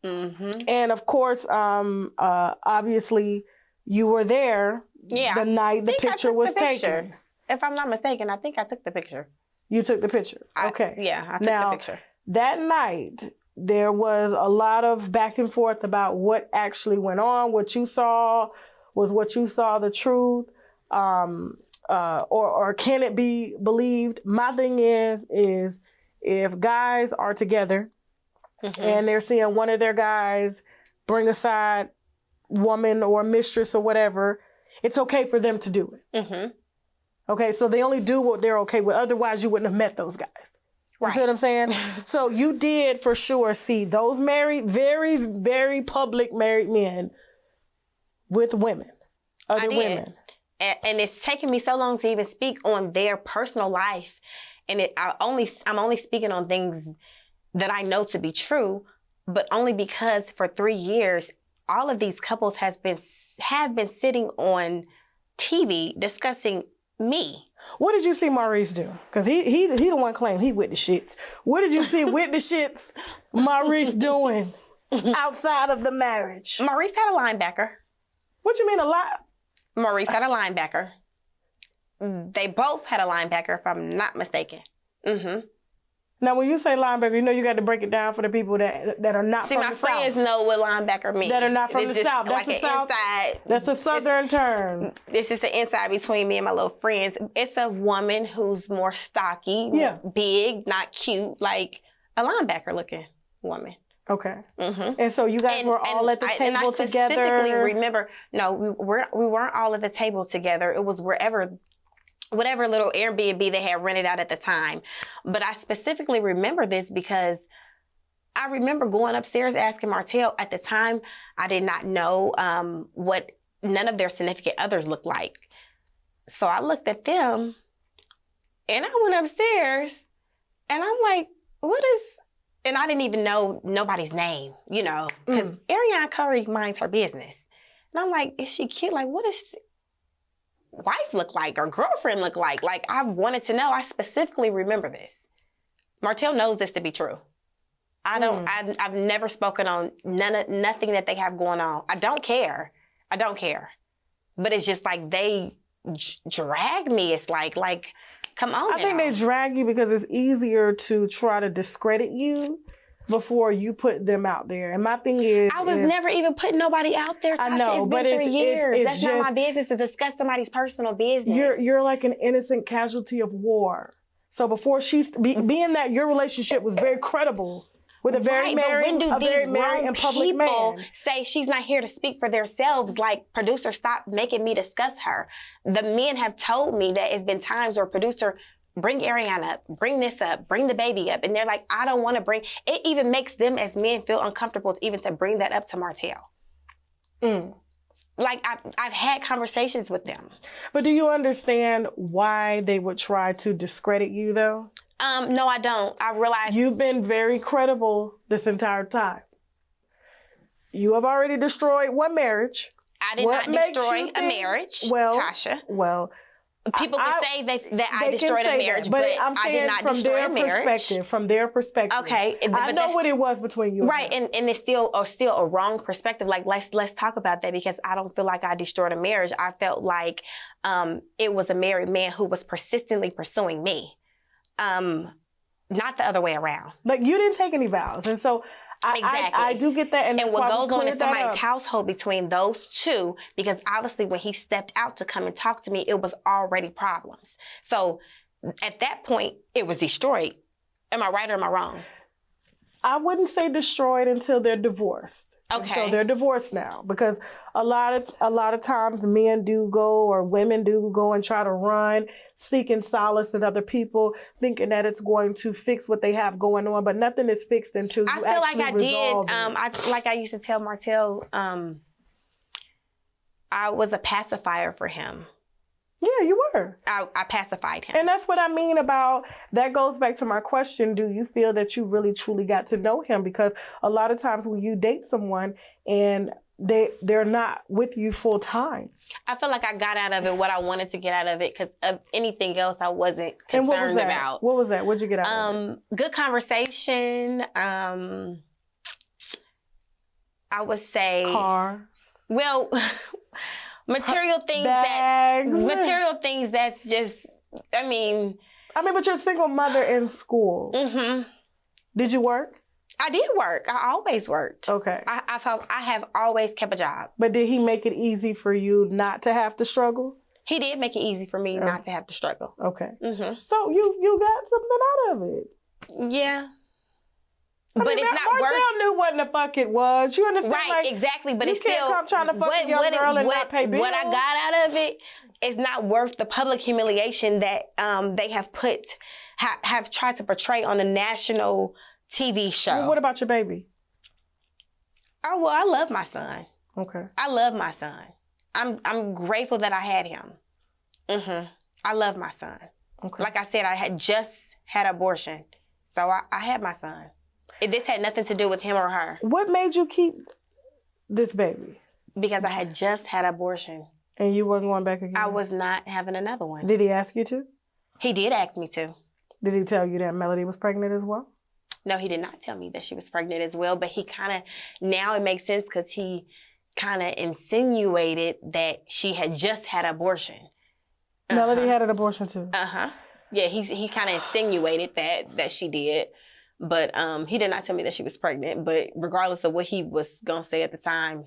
A: And of course, obviously you were there the night the picture was taken.
C: If I'm not mistaken, I think I took the picture.
A: You took the picture. Okay.
C: I took the picture.
A: That night, there was a lot of back and forth about what actually went on. What you saw, was what you saw the truth? Or can it be believed? My thing is if guys are together and they're seeing one of their guys bring aside woman or mistress or whatever, it's okay for them to do it.
C: Mm-hmm.
A: Okay, so they only do what they're okay with. Otherwise, you wouldn't have met those guys. You see what I'm saying? So you did for sure see those married, very, very public married men with women, other women.
C: And it's taken me so long to even speak on their personal life. And I'm only speaking on things that I know to be true, but only because for 3 years, all of these couples have been sitting on TV discussing me.
A: What did you see Maurice do? Because he the one claim he with the shits. What did you see with the shits Maurice doing outside of the marriage?
C: Maurice had a linebacker.
A: What you mean a lot?
C: Maurice had a linebacker. They both had a linebacker, if I'm not mistaken. Mm-hmm.
A: Now, when you say linebacker, you know you got to break it down for the people that are not from the South.
C: See, my friends know what linebacker means.
A: That are not from the South. That's
C: like
A: the South.
C: Inside,
A: that's a Southern term.
C: This is the inside between me and my little friends. It's a woman who's more stocky, big, not cute, like a linebacker looking woman.
A: Okay.
C: Mm-hmm.
A: And so you guys were all at the table
C: and I
A: together?
C: specifically remember, no, we weren't all at the table together. It was whatever little Airbnb they had rented out at the time. But I specifically remember this because I remember going upstairs asking Martell. At the time, I did not know what none of their significant others looked like. So I looked at them and I went upstairs and I'm like, what is... And I didn't even know nobody's name, you know, because Arionne Curry minds her business. And I'm like, is she cute? Like, what does wife look like or girlfriend look like? Like, I wanted to know. I specifically remember this. Martell knows this to be true. I've never spoken on nothing that they have going on. I don't care. But it's just like they drag me. It's like, come on.
A: I think they drag you because it's easier to try to discredit you before you put them out there. And my thing is...
C: I was never even putting nobody out there, Tasha.
A: I know,
C: it's been 3 years.
A: It's
C: That's
A: just,
C: not my business to discuss somebody's personal business.
A: You're like an innocent casualty of war. So before being that your relationship was very credible with a very married and public man.
C: People say she's not here to speak for themselves, like, producer, stop making me discuss her. The men have told me that it's been times where producer, bring Arionne up, bring this up, bring the baby up. And they're like, I don't want to bring, it even makes them as men feel uncomfortable even to bring that up to Martell. Like, I've had conversations with them.
A: But do you understand why they would try to discredit you, though?
C: No, I don't. I realize...
A: You've been very credible this entire time. You have already destroyed one marriage.
C: I did not destroy a marriage, Tasha.
A: Well...
C: People can say that I destroyed a marriage, but I did not destroy a marriage.
A: From their perspective.
C: Okay.
A: I know what it was between you
C: and her. And it's still a wrong perspective. Like, let's talk about that because I don't feel like I destroyed a marriage. I felt like it was a married man who was persistently pursuing me. Not the other way around.
A: Like, you didn't take any vows. And so I do get that. And
C: what goes on in somebody's household between those two, because obviously when he stepped out to come and talk to me, it was already problems. So at that point, it was destroyed. Am I right or am I wrong?
A: I wouldn't say destroyed until they're divorced.
C: Okay.
A: So they're divorced now because a lot of times men do go or women do go and try to run, seeking solace in other people, thinking that it's going to fix what they have going on, but nothing is fixed until you actually resolve it.
C: Like I used to tell Martell, I was a pacifier for him.
A: Yeah, you were.
C: I pacified him.
A: And that's what I mean about, that goes back to my question, do you feel that you really truly got to know him? Because a lot of times when you date someone and they're not with you full time.
C: I feel like I got out of it what I wanted to get out of it because of anything else I wasn't concerned about.
A: What was that? What'd you get out of it?
C: Good conversation. I would say...
A: Cars.
C: Well... Material things that's just, I mean, but
A: you're a single mother in school.
C: Mm-hmm.
A: Did you work?
C: I did work. I always worked.
A: Okay.
C: I have always kept a job.
A: But did he make it easy for you not to have to struggle?
C: He did make it easy for me not to have to struggle.
A: Okay.
C: Mm-hmm.
A: So you got something out of it.
C: Yeah. But it's not worth.
A: Martell knew what the fuck it was. You understand?
C: Right,
A: like,
C: exactly. But
A: you
C: it's
A: can't
C: still
A: come trying to fuck a young girl and not pay bills.
C: What I got out of it is not worth the public humiliation that they have tried to portray on a national TV show.
A: Well, what about your baby?
C: Oh well, I love my son.
A: Okay.
C: I love my son. I'm grateful that I had him. I love my son.
A: Okay.
C: Like I said, I had just had abortion, so I had my son. This had nothing to do with him or her.
A: What made you keep this baby?
C: Because I had just had abortion.
A: And you wasn't going back again?
C: I was not having another one.
A: Did he ask you to?
C: He did ask me to.
A: Did he tell you that Melody was pregnant as well?
C: No, he did not tell me that she was pregnant as well, but he kind of, now it makes sense because he kind of insinuated that she had just had abortion.
A: Melody had an abortion too?
C: Yeah, he kind of insinuated that she did, but he did not tell me that she was pregnant, but regardless of what he was going to say at the time,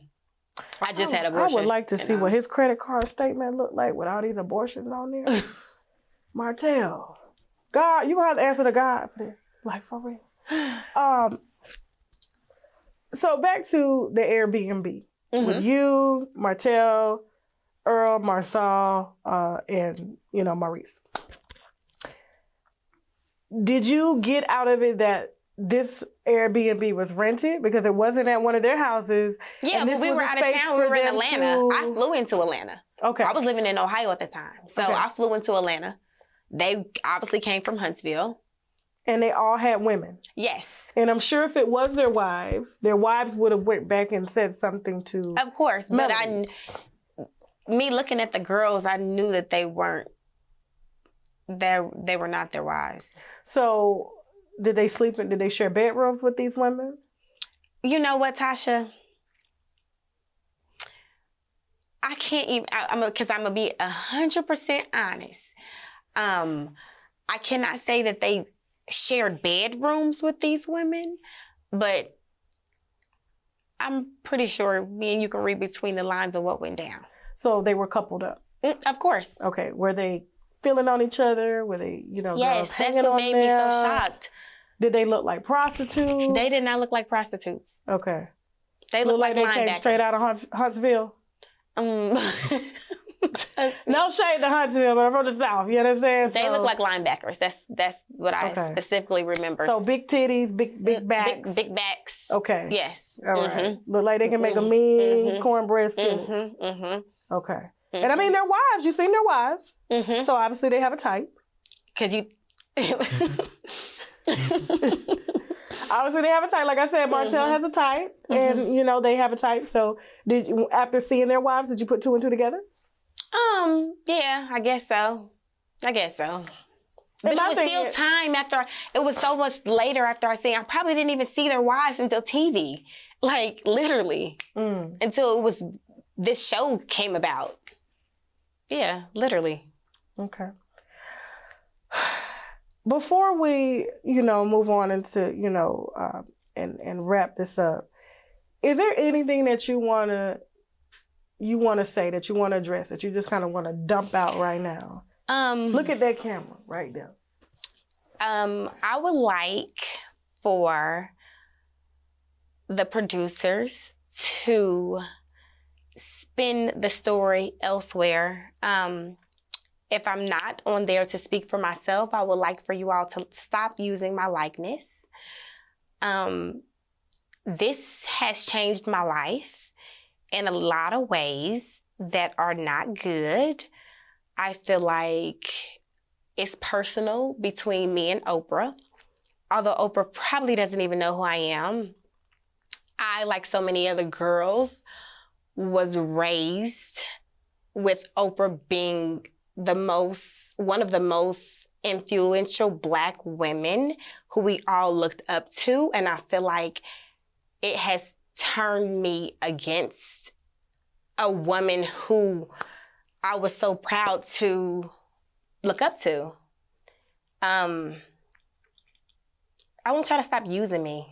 C: I just had abortion.
A: I would like to see what his credit card statement looked like with all these abortions on there. Martell, God, you gonna have to answer to God for this. Like, for real. So back to the Airbnb with you, Martell, Earl, Marsal, and Maurice. Did you get out of it that this Airbnb was rented because it wasn't at one of their houses?
C: Yeah,
A: and this
C: we
A: was
C: were
A: a
C: out of
A: space
C: town. We
A: for
C: were in
A: them
C: Atlanta. I flew into Atlanta.
A: Okay.
C: I was living in Ohio at the time. So I flew into Atlanta. They obviously came from Huntsville.
A: And they all had women.
C: Yes.
A: And I'm sure if it was their wives would have went back and said something to
C: Of course.
A: Melody.
C: But me looking at the girls, I knew that they were not their wives.
A: So did they share bedrooms with these women?
C: You know what, Tasha? I can't even, because I'm going to be 100% honest. I cannot say that they shared bedrooms with these women, but I'm pretty sure me and you can read between the lines of what went down.
A: So they were coupled up?
C: Of course.
A: Okay. Were they feeling on each other? Were they,
C: yes, that's what made me so shocked.
A: Did they look like prostitutes?
C: They did not look like prostitutes.
A: Okay.
C: They looked like
A: they came straight out of Huntsville?
C: No
A: shade to Huntsville, but I'm from the South. You understand?
C: They look like linebackers. That's what I specifically remember.
A: So big titties, big backs.
C: Big backs.
A: Okay.
C: Yes.
A: All right. Look like they can make a mean cornbread stew. Okay. And I mean, their wives. You seen their wives. So obviously they have a type.
C: Because you...
A: Obviously they have a type. Like I said, Martell has a type. And, they have a type. So did you, after seeing their wives, did you put two and two together?
C: Yeah, I guess so. But it was still time after, it was so much later after I seen, I probably didn't even see their wives until TV. Like, literally. Until this show came about. Yeah, literally.
A: Okay. Before we, move on into, and wrap this up, is there anything that you want to say, that you want to address, that you just kind of want to dump out right now? Look at that camera right there.
C: I would like for the producers to spin the story elsewhere. If I'm not on there to speak for myself, I would like for you all to stop using my likeness. This has changed my life in a lot of ways that are not good. I feel like it's personal between me and Oprah, although Oprah probably doesn't even know who I am. I, like so many other girls, was raised with Oprah being one of the most influential Black women who we all looked up to. And I feel like it has turned me against a woman who I was so proud to look up to. I want y'all to stop using me.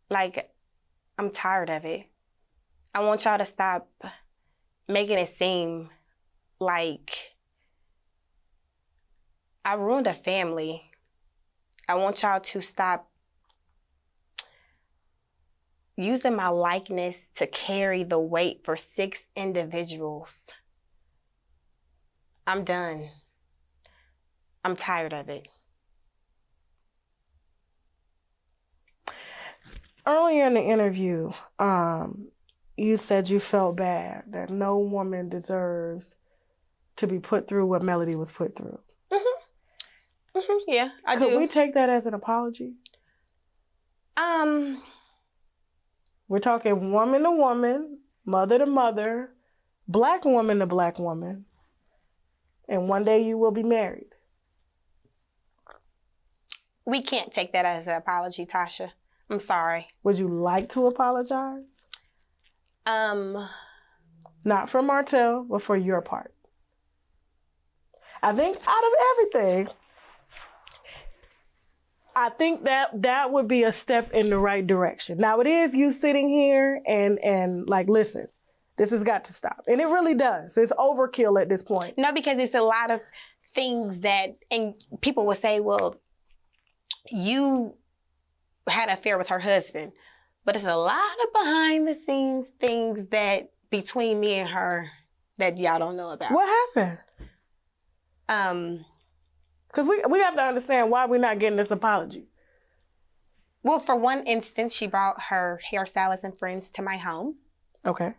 C: Like, I'm tired of it. I want y'all to stop making it seem like I ruined a family. I want y'all to stop using my likeness to carry the weight for 6 individuals. I'm done. I'm tired of it.
A: Earlier in the interview, you said you felt bad, that no woman deserves to be put through what Melody was put through.
C: Yeah, I do.
A: Could we take that as an apology? We're talking woman to woman, mother to mother, black woman to black woman, and one day you will be married.
C: We can't take that as an apology, Tasha. I'm sorry.
A: Would you like to apologize? Not for Martell, but for your part. I think out of everything, I think that would be a step in the right direction. Now it is you sitting here and like, listen, this has got to stop. And it really does. It's overkill at this point.
C: No, because it's a lot of things that, and people would say, well, you had an affair with her husband, but it's a lot of behind the scenes things that between me and her that y'all don't know about.
A: What happened? Because we have to understand why we're not getting this apology.
C: Well, for one instance, she brought her hairstylist and friends to my home.
A: Okay.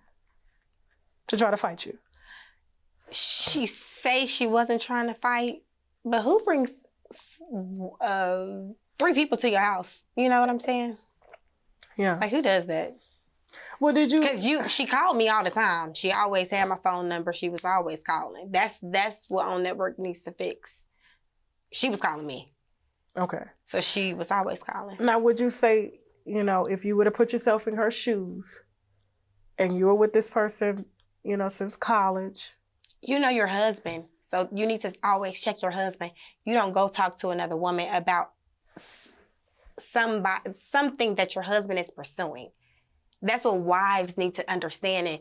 A: To try to fight you.
C: She say she wasn't trying to fight, but who brings 3 people to your house? You know what I'm saying?
A: Yeah.
C: Like, who does that?
A: Well, did you?
C: Because she called me all the time. She always had my phone number. She was always calling. That's what On Network needs to fix. She was calling me.
A: Okay.
C: So she was always calling.
A: Now, would you say, you know, if you would have put yourself in her shoes and you were with this person, you know, since college.
C: You know your husband. So you need to always check your husband. You don't go talk to another woman about something that your husband is pursuing. That's what wives need to understand. And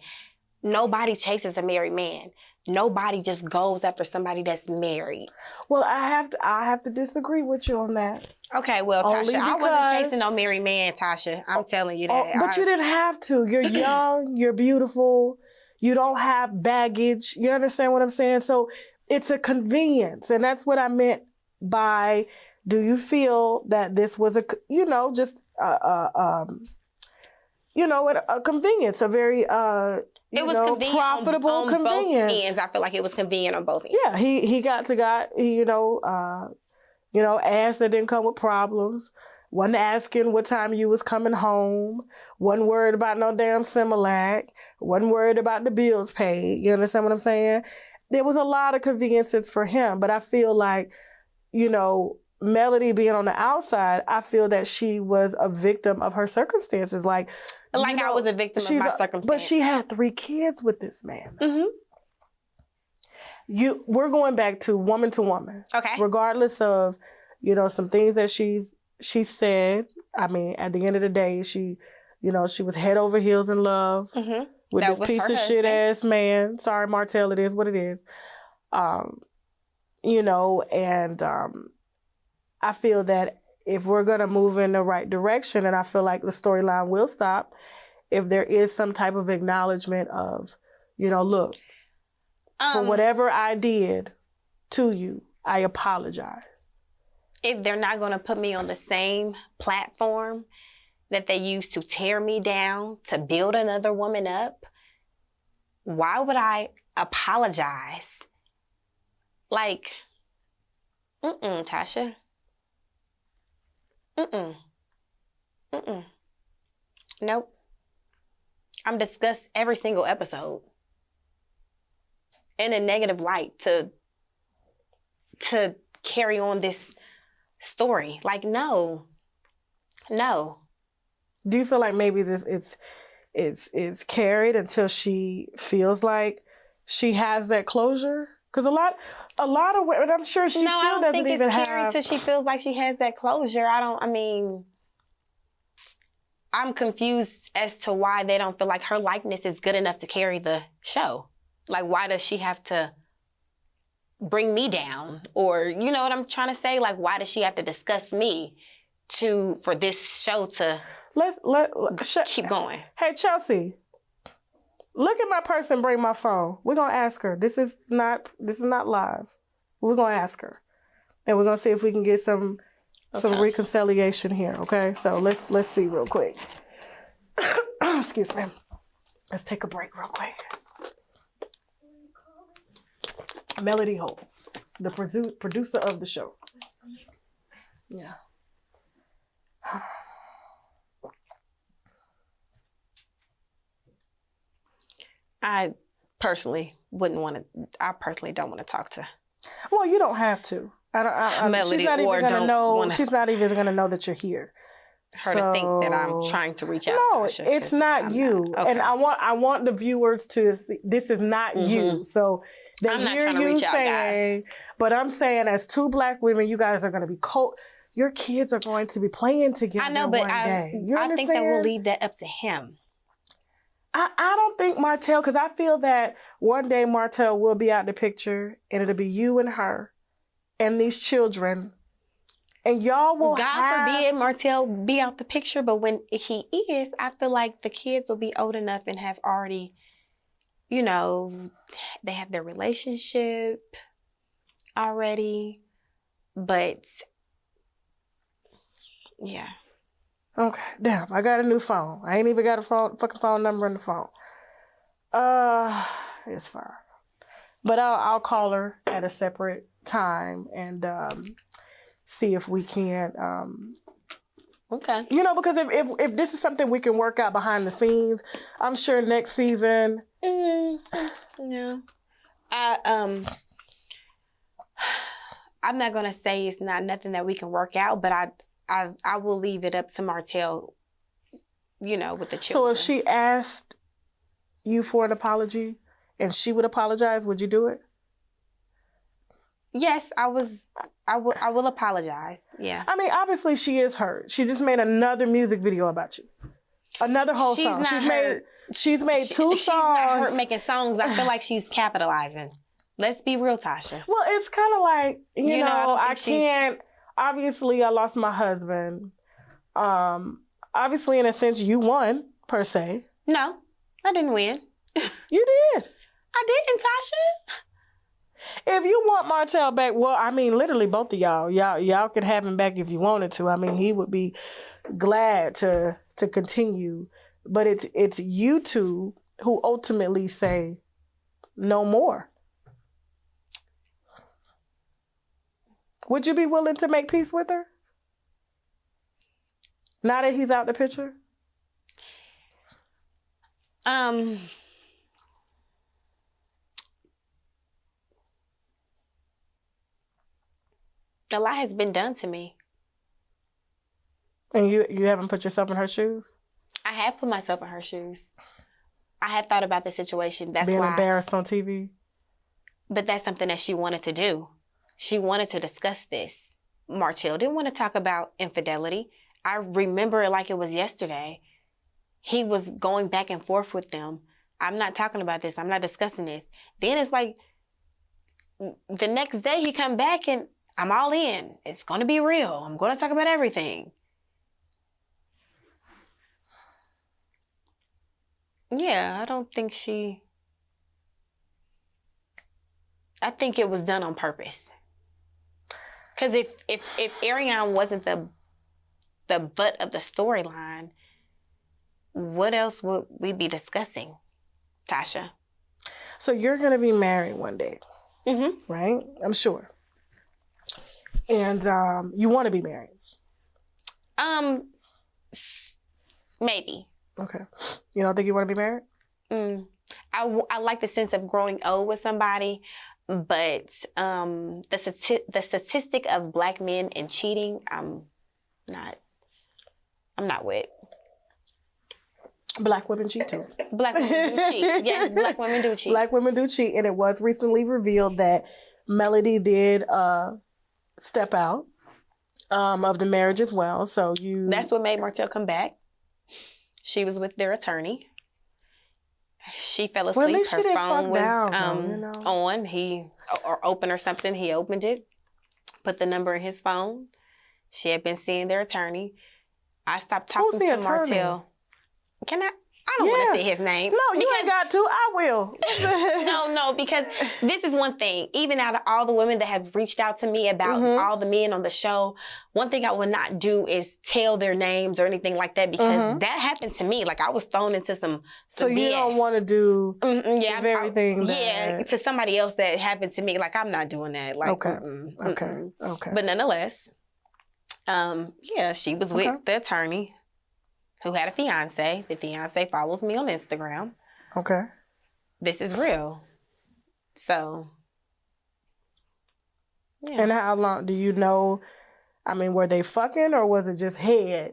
C: nobody chases a married man. Nobody just goes after somebody that's married.
A: Well, I have to disagree with you on that.
C: Okay, well, Tasha, I wasn't chasing no married man, Tasha. I'm telling you that.
A: But you didn't have to. You're young. You're beautiful. You don't have baggage. You understand what I'm saying? So it's a convenience. And that's what I meant by, do you feel that this was a convenience, a very
C: it was convenient
A: profitable
C: on
A: convenience.
C: Both ends. I feel like it was convenient on both ends.
A: Yeah, he got ass that didn't come with problems. Wasn't asking what time you was coming home. Wasn't worried about no damn Similac. Wasn't worried about the bills paid. You understand what I'm saying? There was a lot of conveniences for him, but I feel like, Melody being on the outside, I feel that she was a victim of her circumstances. Like
C: I was a victim of my circumstances.
A: But she had 3 kids with this man.
C: Mm-hmm.
A: We're going back to woman.
C: Okay.
A: Regardless of, some things that she said. I mean, at the end of the day, she was head over heels in love with this piece of shit ass man. Sorry, Martell, it is what it is. I feel that if we're going to move in the right direction, and I feel like the storyline will stop, if there is some type of acknowledgement of, look, for whatever I did to you, I apologize.
C: If they're not going to put me on the same platform that they used to tear me down, to build another woman up, why would I apologize? Like, Tasha. Nope. I'm discussed every single episode in a negative light to carry on this story. Like, no.
A: Do you feel like maybe it's carried until she feels like she has that closure? Because a lot of women, I'm sure she still doesn't even have. No, I don't think it's carried
C: till she feels like she has that closure. I'm confused as to why they don't feel like her likeness is good enough to carry the show. Like, why does she have to bring me down? Or, you know what I'm trying to say? Like, why does she have to discuss me for this show to Keep going.
A: Hey, Chelsea, look at my purse and bring my phone. We're gonna ask her. This is not live. We're gonna ask her, and we're gonna see if we can get some reconciliation here. Okay, so let's see real quick. Excuse me. Let's take a break real quick. Melody Holt, the producer of the show. Yeah.
C: I personally don't want to talk to.
A: Well, you don't have to.
C: Melody,
A: she's not even gonna know. She's not even gonna know that you're here.
C: To think that I'm trying to reach out.
A: No,
C: to Tasha,
A: it's not you. Okay. And I want the viewers to see this is not you. So they
C: I'm not
A: hear
C: trying to
A: you
C: reach out,
A: saying,
C: guys.
A: But I'm saying as two Black women, you guys are gonna be your kids are going to be playing together.
C: I know, but
A: one day. You
C: I
A: understand?
C: think that we'll leave that up to him.
A: I don't think Martell, because I feel that one day Martell will be out the picture and it'll be you and her and these children. And y'all will
C: God forbid Martell be out the picture, but when he is, I feel like the kids will be old enough and have already, they have their relationship already. But, yeah.
A: Okay, damn, I got a new phone. I ain't even got a fucking phone number in the phone. It's fine. But I'll call her at a separate time and see if we can
C: okay.
A: Because if this is something we can work out behind the scenes, I'm sure next season.
C: No. I'm not gonna say it's not nothing that we can work out, but I will leave it up to Martell, with the children.
A: So if she asked you for an apology and she would apologize, would you do it?
C: Yes, I will apologize. Yeah.
A: I mean, obviously she is hurt. She just made another music video about you. Another whole song. She's made two songs. She's not hurt
C: making songs. I feel like she's capitalizing. Let's be real, Tasha.
A: Well, it's kind of like, I can't. Obviously, I lost my husband. Obviously, in a sense, you won, per se.
C: No, I didn't win.
A: You did.
C: I didn't, Tasha.
A: If you want Martell back, well, I mean, literally both of y'all can have him back if you wanted to. I mean, he would be glad to continue. But it's you two who ultimately say no more. Would you be willing to make peace with her? Now that he's out the picture?
C: A lot has been done to me.
A: And you haven't put yourself in her shoes?
C: I have put myself in her shoes. I have thought about the situation. That's
A: being
C: why
A: embarrassed on TV?
C: But that's something that she wanted to do. She wanted to discuss this. Martell didn't want to talk about infidelity. I remember it like it was yesterday. He was going back and forth with them. I'm not talking about this. I'm not discussing this. Then it's like the next day he come back and I'm all in. It's going to be real. I'm going to talk about everything. Yeah, I don't think I think it was done on purpose. Because if Arionne wasn't the butt of the storyline, what else would we be discussing, Tasha?
A: So you're going to be married one day, right? I'm sure. And you want to be married?
C: Maybe.
A: Okay. You don't think you want to be married?
C: I like the sense of growing old with somebody, but the statistic of Black men and cheating, I'm not with.
A: Black women cheat too.
C: Black women do cheat. Yes, Black women do cheat.
A: Black women do cheat, and it was recently revealed that Melody did step out of the marriage as well. So
C: That's what made Martell come back. She was with their attorney. She fell asleep.
A: Well, at least
C: her
A: she didn't
C: phone
A: fuck
C: was
A: down,
C: on. Or open or something. He opened it, put the number in his phone. She had been seeing their attorney. I stopped talking to Martell. Can I? I don't want to say his name.
A: No, you ain't got to. I will.
C: No, because this is one thing. Even out of all the women that have reached out to me about all the men on the show, one thing I would not do is tell their names or anything like that because that happened to me. Like I was thrown into some
A: So you
C: BS.
A: don't want to do the very thing that...
C: Yeah, to somebody else that happened to me. Like I'm not doing that. Like,
A: Okay.
C: But nonetheless, she was with the attorney who had a fiance. The fiance follows me on Instagram.
A: Okay.
C: This is real. So, yeah.
A: And how long do you know? I mean, were they fucking or was it just head?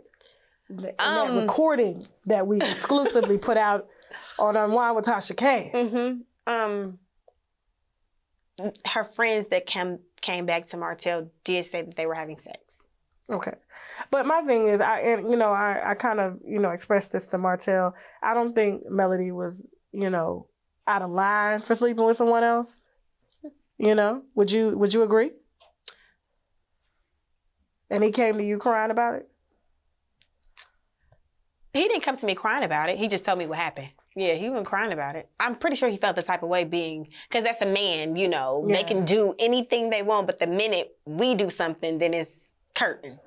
A: And that recording that we exclusively put out on Unwine with Tasha K.
C: Her friends that came back to Martell did say that they were having sex.
A: Okay. But my thing is, I kind of, expressed this to Martell. I don't think Melody was, out of line for sleeping with someone else. Would you agree? And he came to you crying about it?
C: He didn't come to me crying about it. He just told me what happened. Yeah, he wasn't crying about it. I'm pretty sure he felt the type of way because that's a man, they can do anything they want, but the minute we do something, then it's curtains.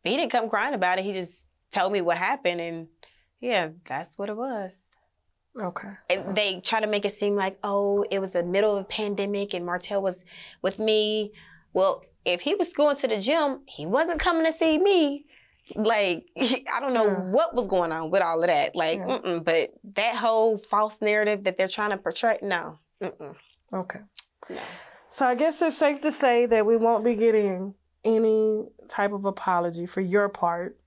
C: But he didn't come crying about it. He just told me what happened, and yeah, that's what it was.
A: Okay.
C: And they try to make it seem like, it was the middle of a pandemic and Martell was with me. Well, if he was going to the gym, he wasn't coming to see me. Like, I don't know what was going on with all of that. Like, but that whole false narrative that they're trying to portray, no.
A: Okay.
C: No.
A: So I guess it's safe to say that we won't be getting any type of apology for your part.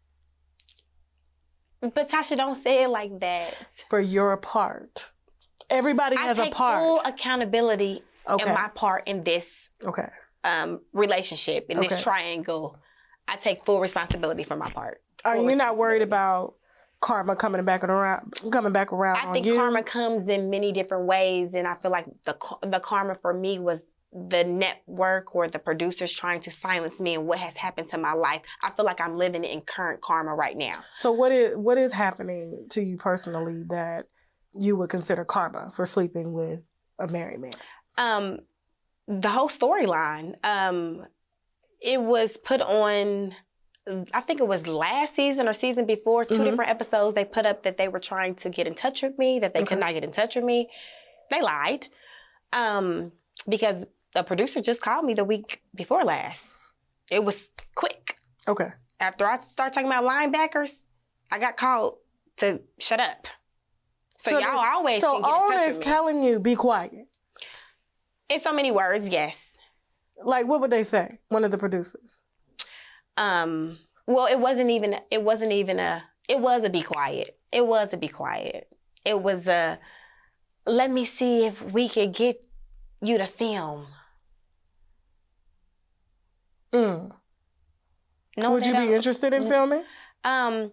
C: But Tasha, don't say it like that.
A: For your part. Everybody has a part.
C: I take full accountability in my part in this relationship, in this triangle. I take full responsibility for my part.
A: Are you not worried about karma coming back around
C: I think karma comes in many different ways, and I feel like the karma for me was the network or the producers trying to silence me and what has happened to my life. I feel like I'm living in current karma right now.
A: So what is happening to you personally that you would consider karma for sleeping with a married man?
C: The whole storyline. It was put on, I think it was last season or season before, 2 different episodes. They put up that they were trying to get in touch with me, that they could not get in touch with me. They lied. Because the producer just called me the week before last. It was quick.
A: Okay.
C: After I started talking about linebackers, I got called to shut up. So y'all always can get in touch with me.
A: So is telling you, be quiet.
C: In so many words, yes.
A: Like, what would they say? One of the producers.
C: Well, it was a be quiet. It was a be quiet. It was a, let me see if we could get you to film.
A: Would you be interested in filming?
C: A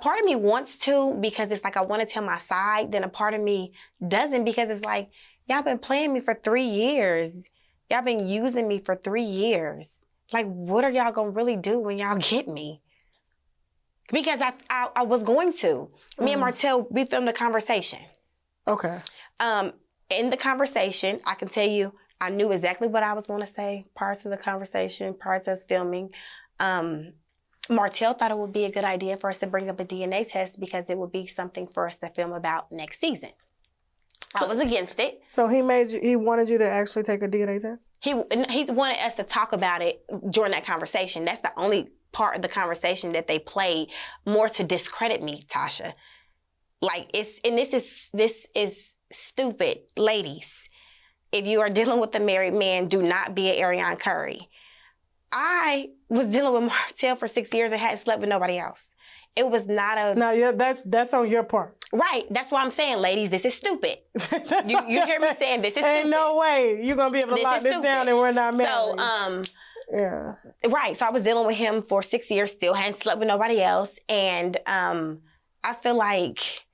C: part of me wants to because it's like I want to tell my side. Then a part of me doesn't because it's like, y'all been playing me for 3 years. Y'all been using me for 3 years. Like, what are y'all gonna really do when y'all get me? Because I was going to. Me and Martell, we filmed a conversation.
A: Okay.
C: In the conversation, I can tell you, I knew exactly what I was going to say prior to the conversation, prior to us filming. Martell thought it would be a good idea for us to bring up a DNA test because it would be something for us to film about next season. I was against it.
A: So he wanted you to actually take a DNA test?
C: He wanted us to talk about it during that conversation. That's the only part of the conversation that they played more to discredit me, Tasha. Like, this is stupid. Ladies, if you are dealing with a married man, do not be an Arionne Curry. I was dealing with Martell for 6 years and hadn't slept with nobody else. It was not a...
A: No, yeah, that's on your part.
C: Right. That's what I'm saying, ladies. This is stupid. you hear me saying this is stupid.
A: Ain't no way you're going to be able to lock this down and we're not married.
C: So,
A: yeah.
C: Right. So I was dealing with him for 6 years, still hadn't slept with nobody else. And I feel like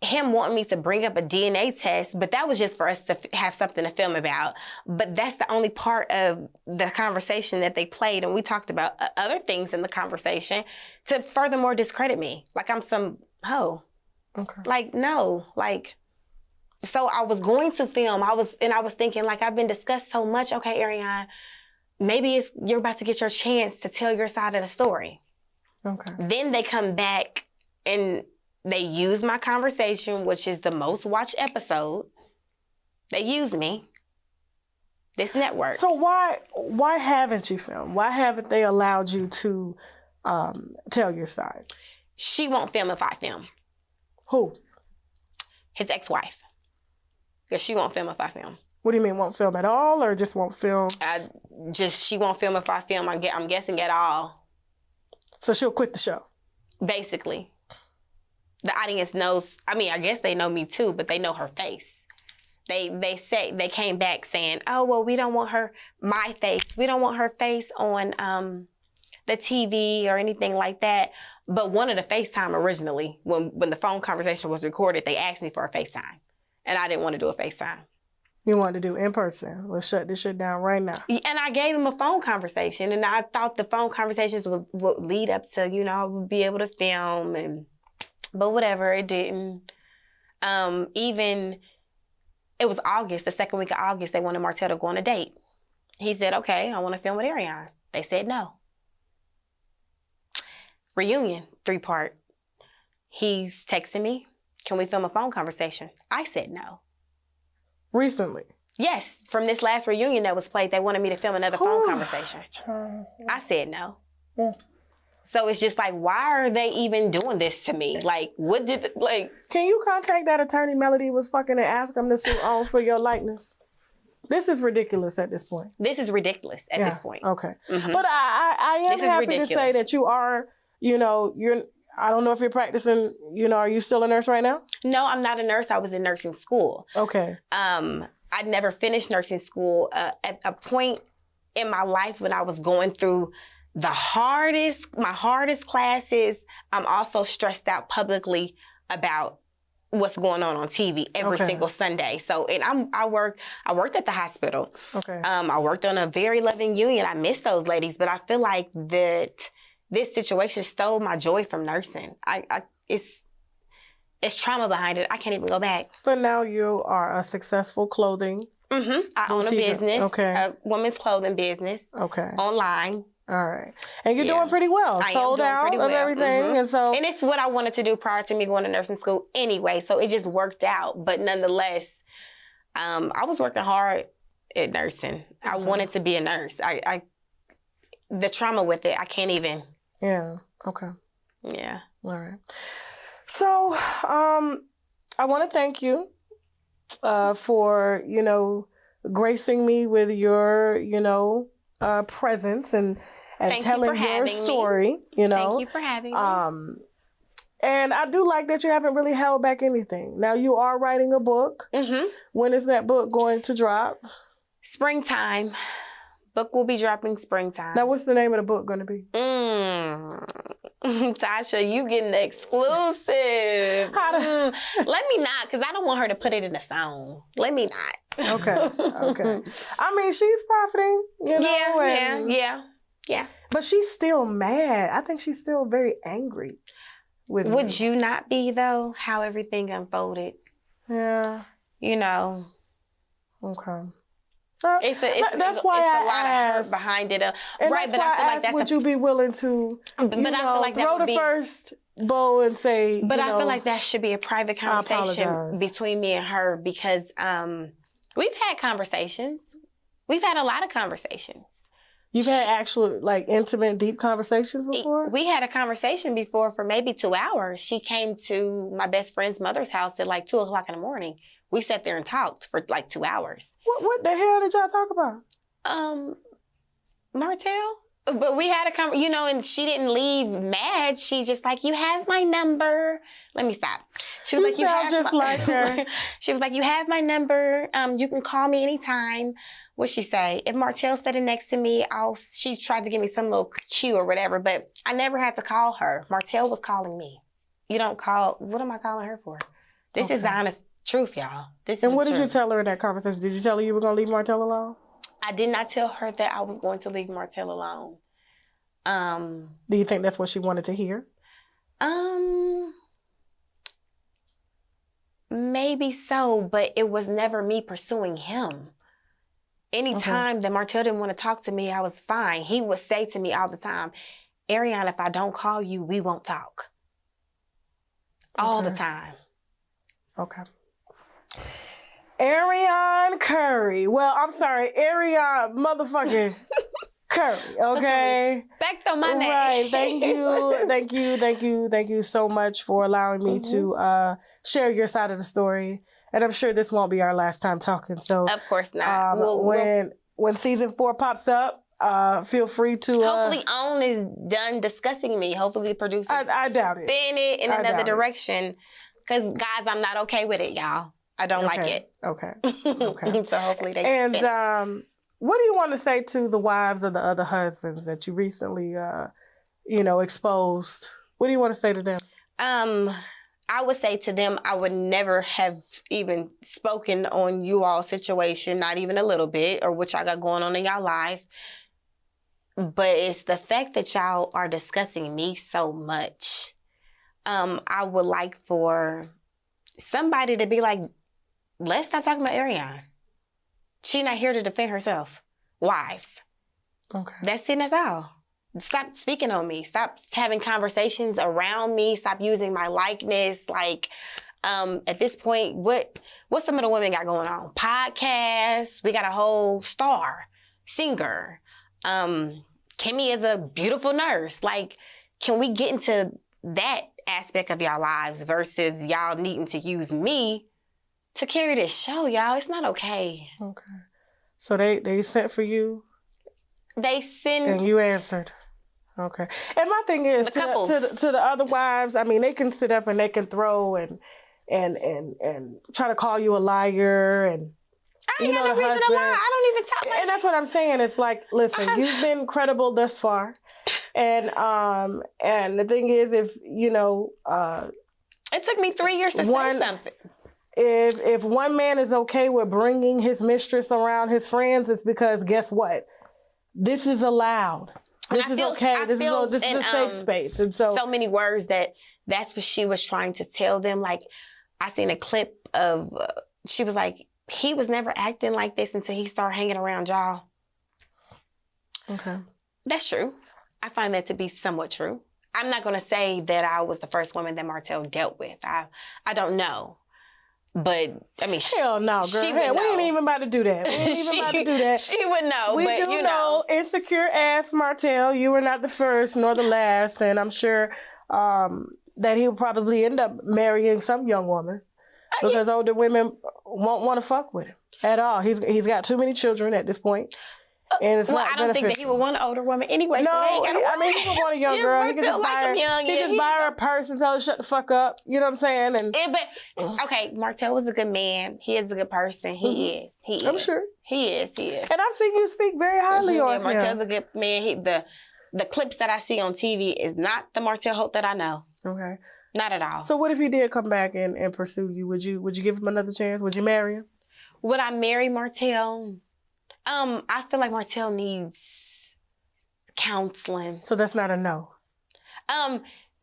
C: him wanting me to bring up a DNA test, but that was just for us to have something to film about. But that's the only part of the conversation that they played. And we talked about other things in the conversation to furthermore discredit me. Like I'm some hoe.
A: Okay.
C: Like, no. Like, so I was going to film. I was thinking, like, I've been discussed so much. Okay, Arionne, maybe you're about to get your chance to tell your side of the story.
A: Okay.
C: Then they come back and they use my conversation, which is the most watched episode. They use me. This network.
A: So why haven't you filmed? Why haven't they allowed you to tell your side?
C: She won't film if I film.
A: Who? His
C: ex-wife. Yeah, she won't film if I film.
A: What do you mean, won't film at all, or just won't film?
C: She won't film if I film. I'm guessing at all.
A: So she'll quit the show?
C: Basically. The audience knows, I mean, I guess they know me too, but they know her face. They came back saying, oh, well, we don't want my face. We don't want her face on the TV or anything like that. But one of the FaceTime originally, when the phone conversation was recorded, they asked me for a FaceTime. And I didn't want to do a FaceTime.
A: You wanted to do in person. Let's shut this shit down right now.
C: And I gave him a phone conversation. And I thought the phone conversations would lead up to, I would be able to film. But whatever, it didn't. Even, it was August, the second week of August, they wanted Martell to go on a date. He said, okay, I want to film with Arionne. They said no. Reunion, 3-part. He's texting me, can we film a phone conversation? I said no.
A: Recently?
C: Yes, from this last reunion that was played, they wanted me to film another phone conversation. I said no.
A: Yeah.
C: So it's just like, why are they even doing this to me? Like,
A: Can you contact that attorney Melody was fucking and ask them to sue on for your likeness? This is ridiculous at this point.
C: This is ridiculous at this point.
A: Okay.
C: Mm-hmm.
A: But I am happy to say that you are, I don't know if you're practicing, are you still a nurse right now?
C: No, I'm not a nurse. I was in nursing school.
A: Okay.
C: I never finished nursing school. At a point in my life when I was going through my hardest classes, I'm also stressed out publicly about what's going on TV every single Sunday. So, and I worked at the hospital.
A: Okay.
C: I worked on a very loving union. I miss those ladies, but I feel like that this situation stole my joy from nursing. It's trauma behind it. I can't even go back.
A: But now you are a successful clothing.
C: Mm-hmm. I own a business.
A: Okay.
C: A women's clothing business.
A: Okay.
C: Online.
A: All right. And you're doing pretty well. Sold out of everything.
C: Mm-hmm. And it's what I wanted to do prior to me going to nursing school anyway. So it just worked out. But nonetheless, I was working hard at nursing. Okay. I wanted to be a nurse. The trauma with it, I can't even.
A: Yeah. Okay.
C: Yeah.
A: All right. So, I want to thank you for, gracing me with your, presence and telling your story,
C: Thank you for having me.
A: And I do like that you haven't really held back anything. Now you are writing a book.
C: Mm-hmm.
A: When is that book going to drop?
C: Springtime. Book will be dropping springtime.
A: Now what's the name of the book going to be?
C: Tasha, you getting the exclusive. Let me not, because I don't want her to put it in a song. Let me not.
A: Okay. I mean, she's profiting,
C: Yeah.
A: But she's still mad. I think she's still very angry with me.
C: Would you not be, though, how everything unfolded?
A: Yeah. Okay.
C: That's why I a lot of hurt behind it.
A: And right, that's why I feel like would you be willing to I feel like throw the first bow and say,
C: But I feel like that should be a private conversation between me and her because we've had conversations. We've had a lot of conversations.
A: You've had actual, intimate, deep conversations before?
C: We had a conversation before for maybe 2 hours. She came to my best friend's mother's house at 2 o'clock in the morning. We sat there and talked for 2 hours.
A: What the hell did y'all talk about?
C: Martell. But we had a conversation, and she didn't leave mad. She's just like, you have my number. Let me stop. She was
A: you sound just like her.
C: She was like, you have my number. You can call me anytime. What'd she say? If Martell's sitting next to me, she tried to give me some little cue or whatever, but I never had to call her. Martell was calling me. You don't call, what am I calling her for? This is the honest truth, y'all.
B: And what did you tell her in that conversation? Did you tell her you were going to leave Martell alone?
C: I did not tell her that I was going to leave Martell alone.
B: Do you think that's what she wanted to hear?
C: Maybe so, but it was never me pursuing him. Anytime that Martell didn't want to talk to me, I was fine. He would say to me all the time, Arionne, if I don't call you, we won't talk. All the time.
B: Okay. Arionne Curry. Well, I'm sorry, Arionne motherfucking Curry, okay?
C: Respect on my name.
B: Right, thank you so much for allowing me to share your side of the story. And I'm sure this won't be our last time talking. So
C: of course not.
B: When season 4 pops up, feel free to.
C: Hopefully, OWN is done discussing me. Hopefully, the producers
B: I doubt it.
C: Spin it in another direction. Because guys, I'm not okay with it, y'all. I don't like it.
B: Okay.
C: So hopefully they.
B: And what do you want to say to the wives of the other husbands that you recently, exposed? What do you want to say to them?
C: I would say to them, I would never have even spoken on you all's situation, not even a little bit, or what y'all got going on in y'all life. But it's the fact that y'all are discussing me so much. I would like for somebody to be like, let's stop talking about Arionne. She's not here to defend herself. Wives.
B: Okay.
C: That's it, that's all. Stop speaking on me. Stop having conversations around me. Stop using my likeness. Like, at this point, what some of the women got going on? Podcasts. We got a whole star, singer. Kimmy is a beautiful nurse. Like, can we get into that aspect of y'all lives versus y'all needing to use me to carry this show, y'all? It's not okay.
B: Okay. So they sent for you?
C: They send.
B: And you answered. Okay. And my thing is, to the other wives, I mean, they can sit up and they can throw and try to call you a liar and
C: I ain't got no reason to lie. I don't even talk like
B: And that's what I'm saying. It's like, listen, you've been credible thus far. And the thing is, if,
C: it took me 3 years to say something.
B: If one man is okay with bringing his mistress around his friends, it's because, guess what? This is allowed. This is okay. This is a safe space. And so
C: many words that's what she was trying to tell them. Like, I seen a clip of, she was like, he was never acting like this until he started hanging around y'all.
B: Okay.
C: That's true. I find that to be somewhat true. I'm not going to say that I was the first woman that Martell dealt with. I don't know. But, I mean,
B: hell no, girl. We ain't even about to do that.
C: She would know,
B: but you know. Insecure ass Martell, you were not the first nor the last. And I'm sure that he'll probably end up marrying some young woman because older women won't want to fuck with him at all. He's got too many children at this point. And it's not
C: I don't think that he would want an older woman anyway.
B: No,
C: so
B: I mean, he would want a young girl. He could just buy her a purse and tell her to shut the fuck up. You know what I'm saying?
C: Okay, Martell was a good man. He is a good person. He is.
B: I'm sure.
C: He is.
B: And I've seen you speak very highly on him.
C: Martell's a good man. The clips that I see on TV is not the Martell Holt that I know.
B: Okay.
C: Not at all.
B: So what if he did come back and pursue you? Would you give him another chance? Would you marry him?
C: Would I marry Martell? I feel like Martell needs counseling.
B: So that's not a no?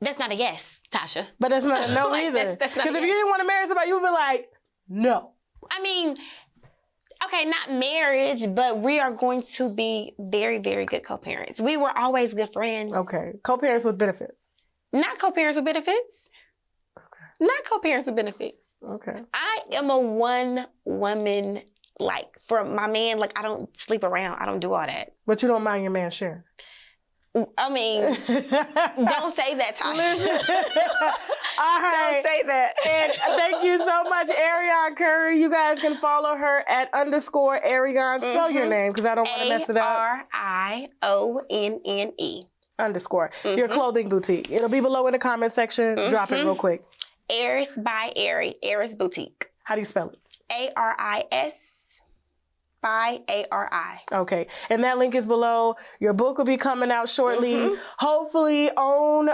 C: That's not a yes, Tasha.
B: But that's not a no either. Because if you didn't want to marry somebody, you would be like, no.
C: I mean, okay, not marriage, but we are going to be very, very good co-parents. We were always good friends.
B: Okay. Co-parents with benefits.
C: Not co-parents with benefits.
B: Okay.
C: Not co-parents with benefits.
B: Okay.
C: I am a one-woman. Like, for my man, like, I don't sleep around. I don't do all that.
B: But you don't mind your man sharing?
C: I mean, don't say that, Tasha.
B: All right.
C: Don't say that.
B: And thank you so much, Arionne Curry. You guys can follow her at _Arionne. Spell your name, because I don't want to mess it up.
C: ARIONNE.
B: _ Your clothing boutique. It'll be below in the comment section. Drop it real quick.
C: Aris by Ari. Aris Boutique.
B: How do you spell it?
C: ARIS by ARI.
A: Okay, and that link is below. Your book will be coming out shortly. Hopefully on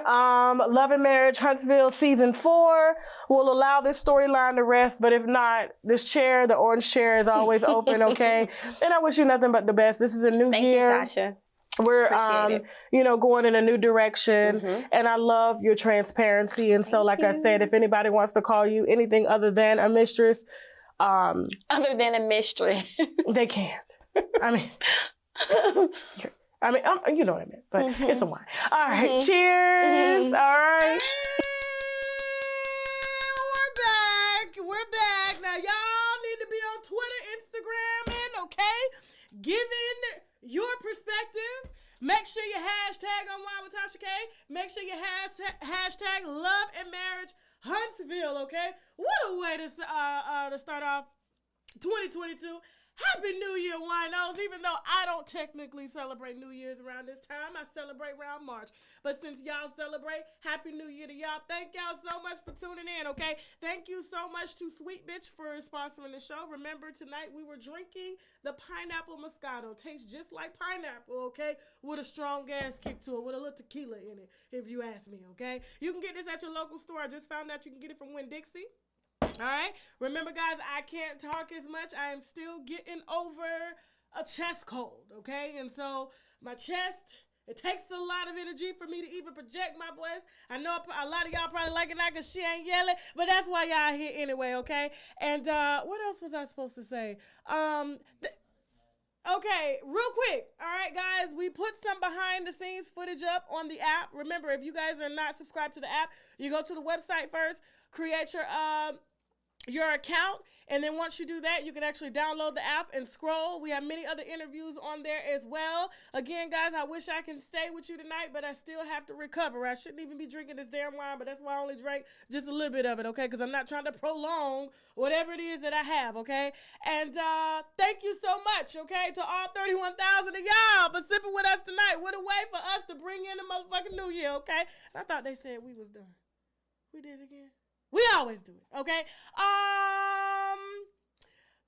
A: Love and Marriage Huntsville Season 4 will allow this storyline to rest, but if not, this chair, the orange chair, is always open, okay? And I wish you nothing but the best. This is a new year.
C: Thank you, Tasha.
A: We're, you know, going in a new direction, and I love your transparency. And so, like I said, if anybody wants to call you anything other than a mistress,
C: other than a mistress,
A: they can't. I mean, you know what I meant, but it's a wine. All right, cheers. All right.
B: We're back. Now, y'all need to be on Twitter, Instagram, and giving your perspective. Make sure you hashtag Unwind with Tasha K. Make sure you hashtag Love and Marriage Huntsville, okay? What a way to start off 2022. Happy New Year, winos. Even though I don't technically celebrate New Year's around this time, I celebrate around March. But since y'all celebrate, Happy New Year to y'all. Thank y'all so much for tuning in, okay? Thank you so much to Sweet Bitch for sponsoring the show. Remember, tonight we were drinking the Pineapple Moscato. Tastes just like pineapple, okay? With a strong gas kick to it, with a little tequila in it, if you ask me, okay? You can get this at your local store. I just found out you can get it from Winn-Dixie. All right. Remember, guys, I can't talk as much. I am still getting over a chest cold, okay? And so my chest, it takes a lot of energy for me to even project my voice. I know a lot of y'all probably liking that because she ain't yelling, but that's why y'all here anyway, okay? And what else was I supposed to say? Okay, real quick. All right, guys, we put some behind the scenes footage up on the app. Remember, if you guys are not subscribed to the app, you go to the website first, create your account, and then once you do that, you can actually download the app and scroll. We have many other interviews on there as well. Again, guys, I wish I can stay with you tonight, but I still have to recover. I shouldn't even be drinking this damn wine, but that's why I only drank just a little bit of it, okay? Because I'm not trying to prolong whatever it is that I have, okay? And thank you so much, okay, to all 31,000 of y'all for sipping with us tonight. What a way for us to bring in the motherfucking new year, okay? I thought they said we was done. We did it again. We always do it, okay?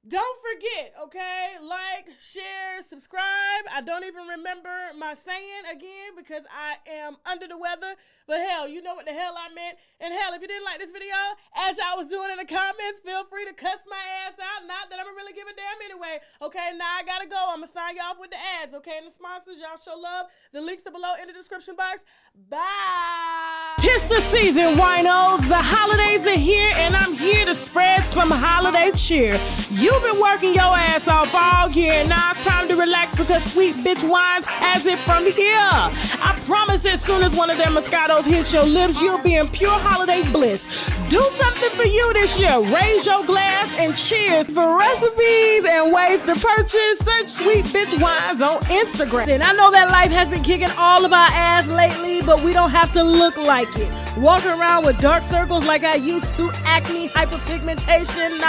B: Don't forget, okay? Like, share, subscribe. I don't even remember my saying again because I am under the weather. But hell, you know what the hell I meant. And hell, if you didn't like this video, as y'all was doing in the comments, feel free to cuss my ass out. Not that I'm gonna really give a damn anyway. Okay, now I gotta go. I'm gonna sign you off with the ads, okay? And the sponsors, y'all show love. The links are below in the description box. Bye.
A: 'Tis the season, winos. The holidays are here, and I'm here to spread some holiday cheer. You've been working your ass off all year. Now it's time to relax because Sweet Bitch Wines has it from here. I promise as soon as one of their Moscatos hits your lips, you'll be in pure holiday bliss. Do something for you this year. Raise your glass and cheers. For recipes and ways to purchase, search Sweet Bitch Wines on Instagram. And I know that life has been kicking all of our ass lately, but we don't have to look like it. Walking around with dark circles like I used to, acne, hyperpigmentation,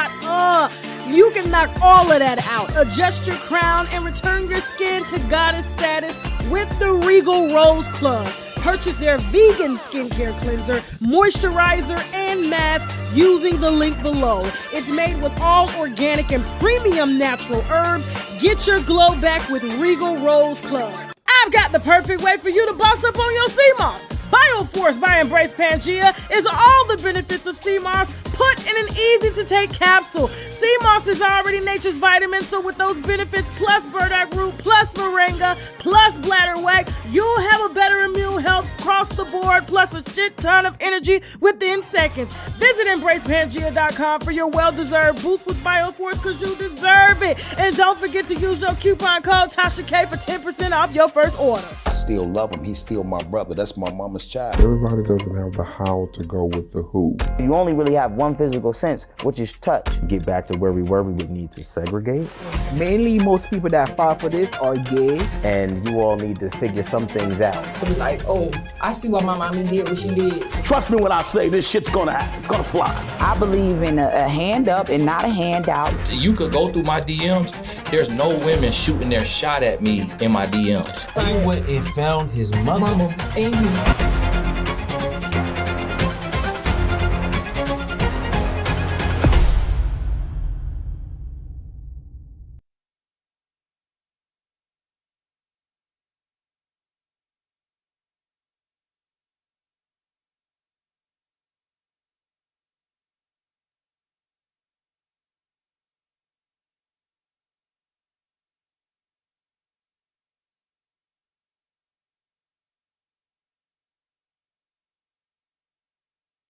A: you can knock all of that out. Adjust your crown and return your skin to goddess status with the Regal Rose Club. Purchase their vegan skincare cleanser, moisturizer, and mask using the link below. It's made with all organic and premium natural herbs. Get your glow back with Regal Rose Club. I've got the perfect way for you to boss up on your sea moss. BioForce by Embrace Pangea is all the benefits of sea moss put in an easy-to-take capsule. Sea moss is already nature's vitamin, so with those benefits, plus burdock root, plus moringa, plus bladderwrack, you'll have a better immune health across the board, plus a shit ton of energy within seconds. Visit EmbracePangea.com for your well-deserved boost with BioForce because you deserve it. And don't forget to use your coupon code TashaK for 10% off your first order.
D: I still love him. He's still my brother. That's my mama's child.
E: Everybody doesn't have the how to go with the who.
F: You only really have one physical sense, which is touch. Get back to where we were, we would need to segregate.
G: Mainly, most people that fall for this are gay.
F: And you all need to figure some things out.
H: Like, oh, I see why my mommy did what she did.
I: Trust me when I say this shit's gonna happen. It's gonna fly.
J: I believe in a hand up and not a hand out.
K: You could go through my DMs. There's no women shooting their shot at me in my DMs.
L: He went and found his mother.
H: And you.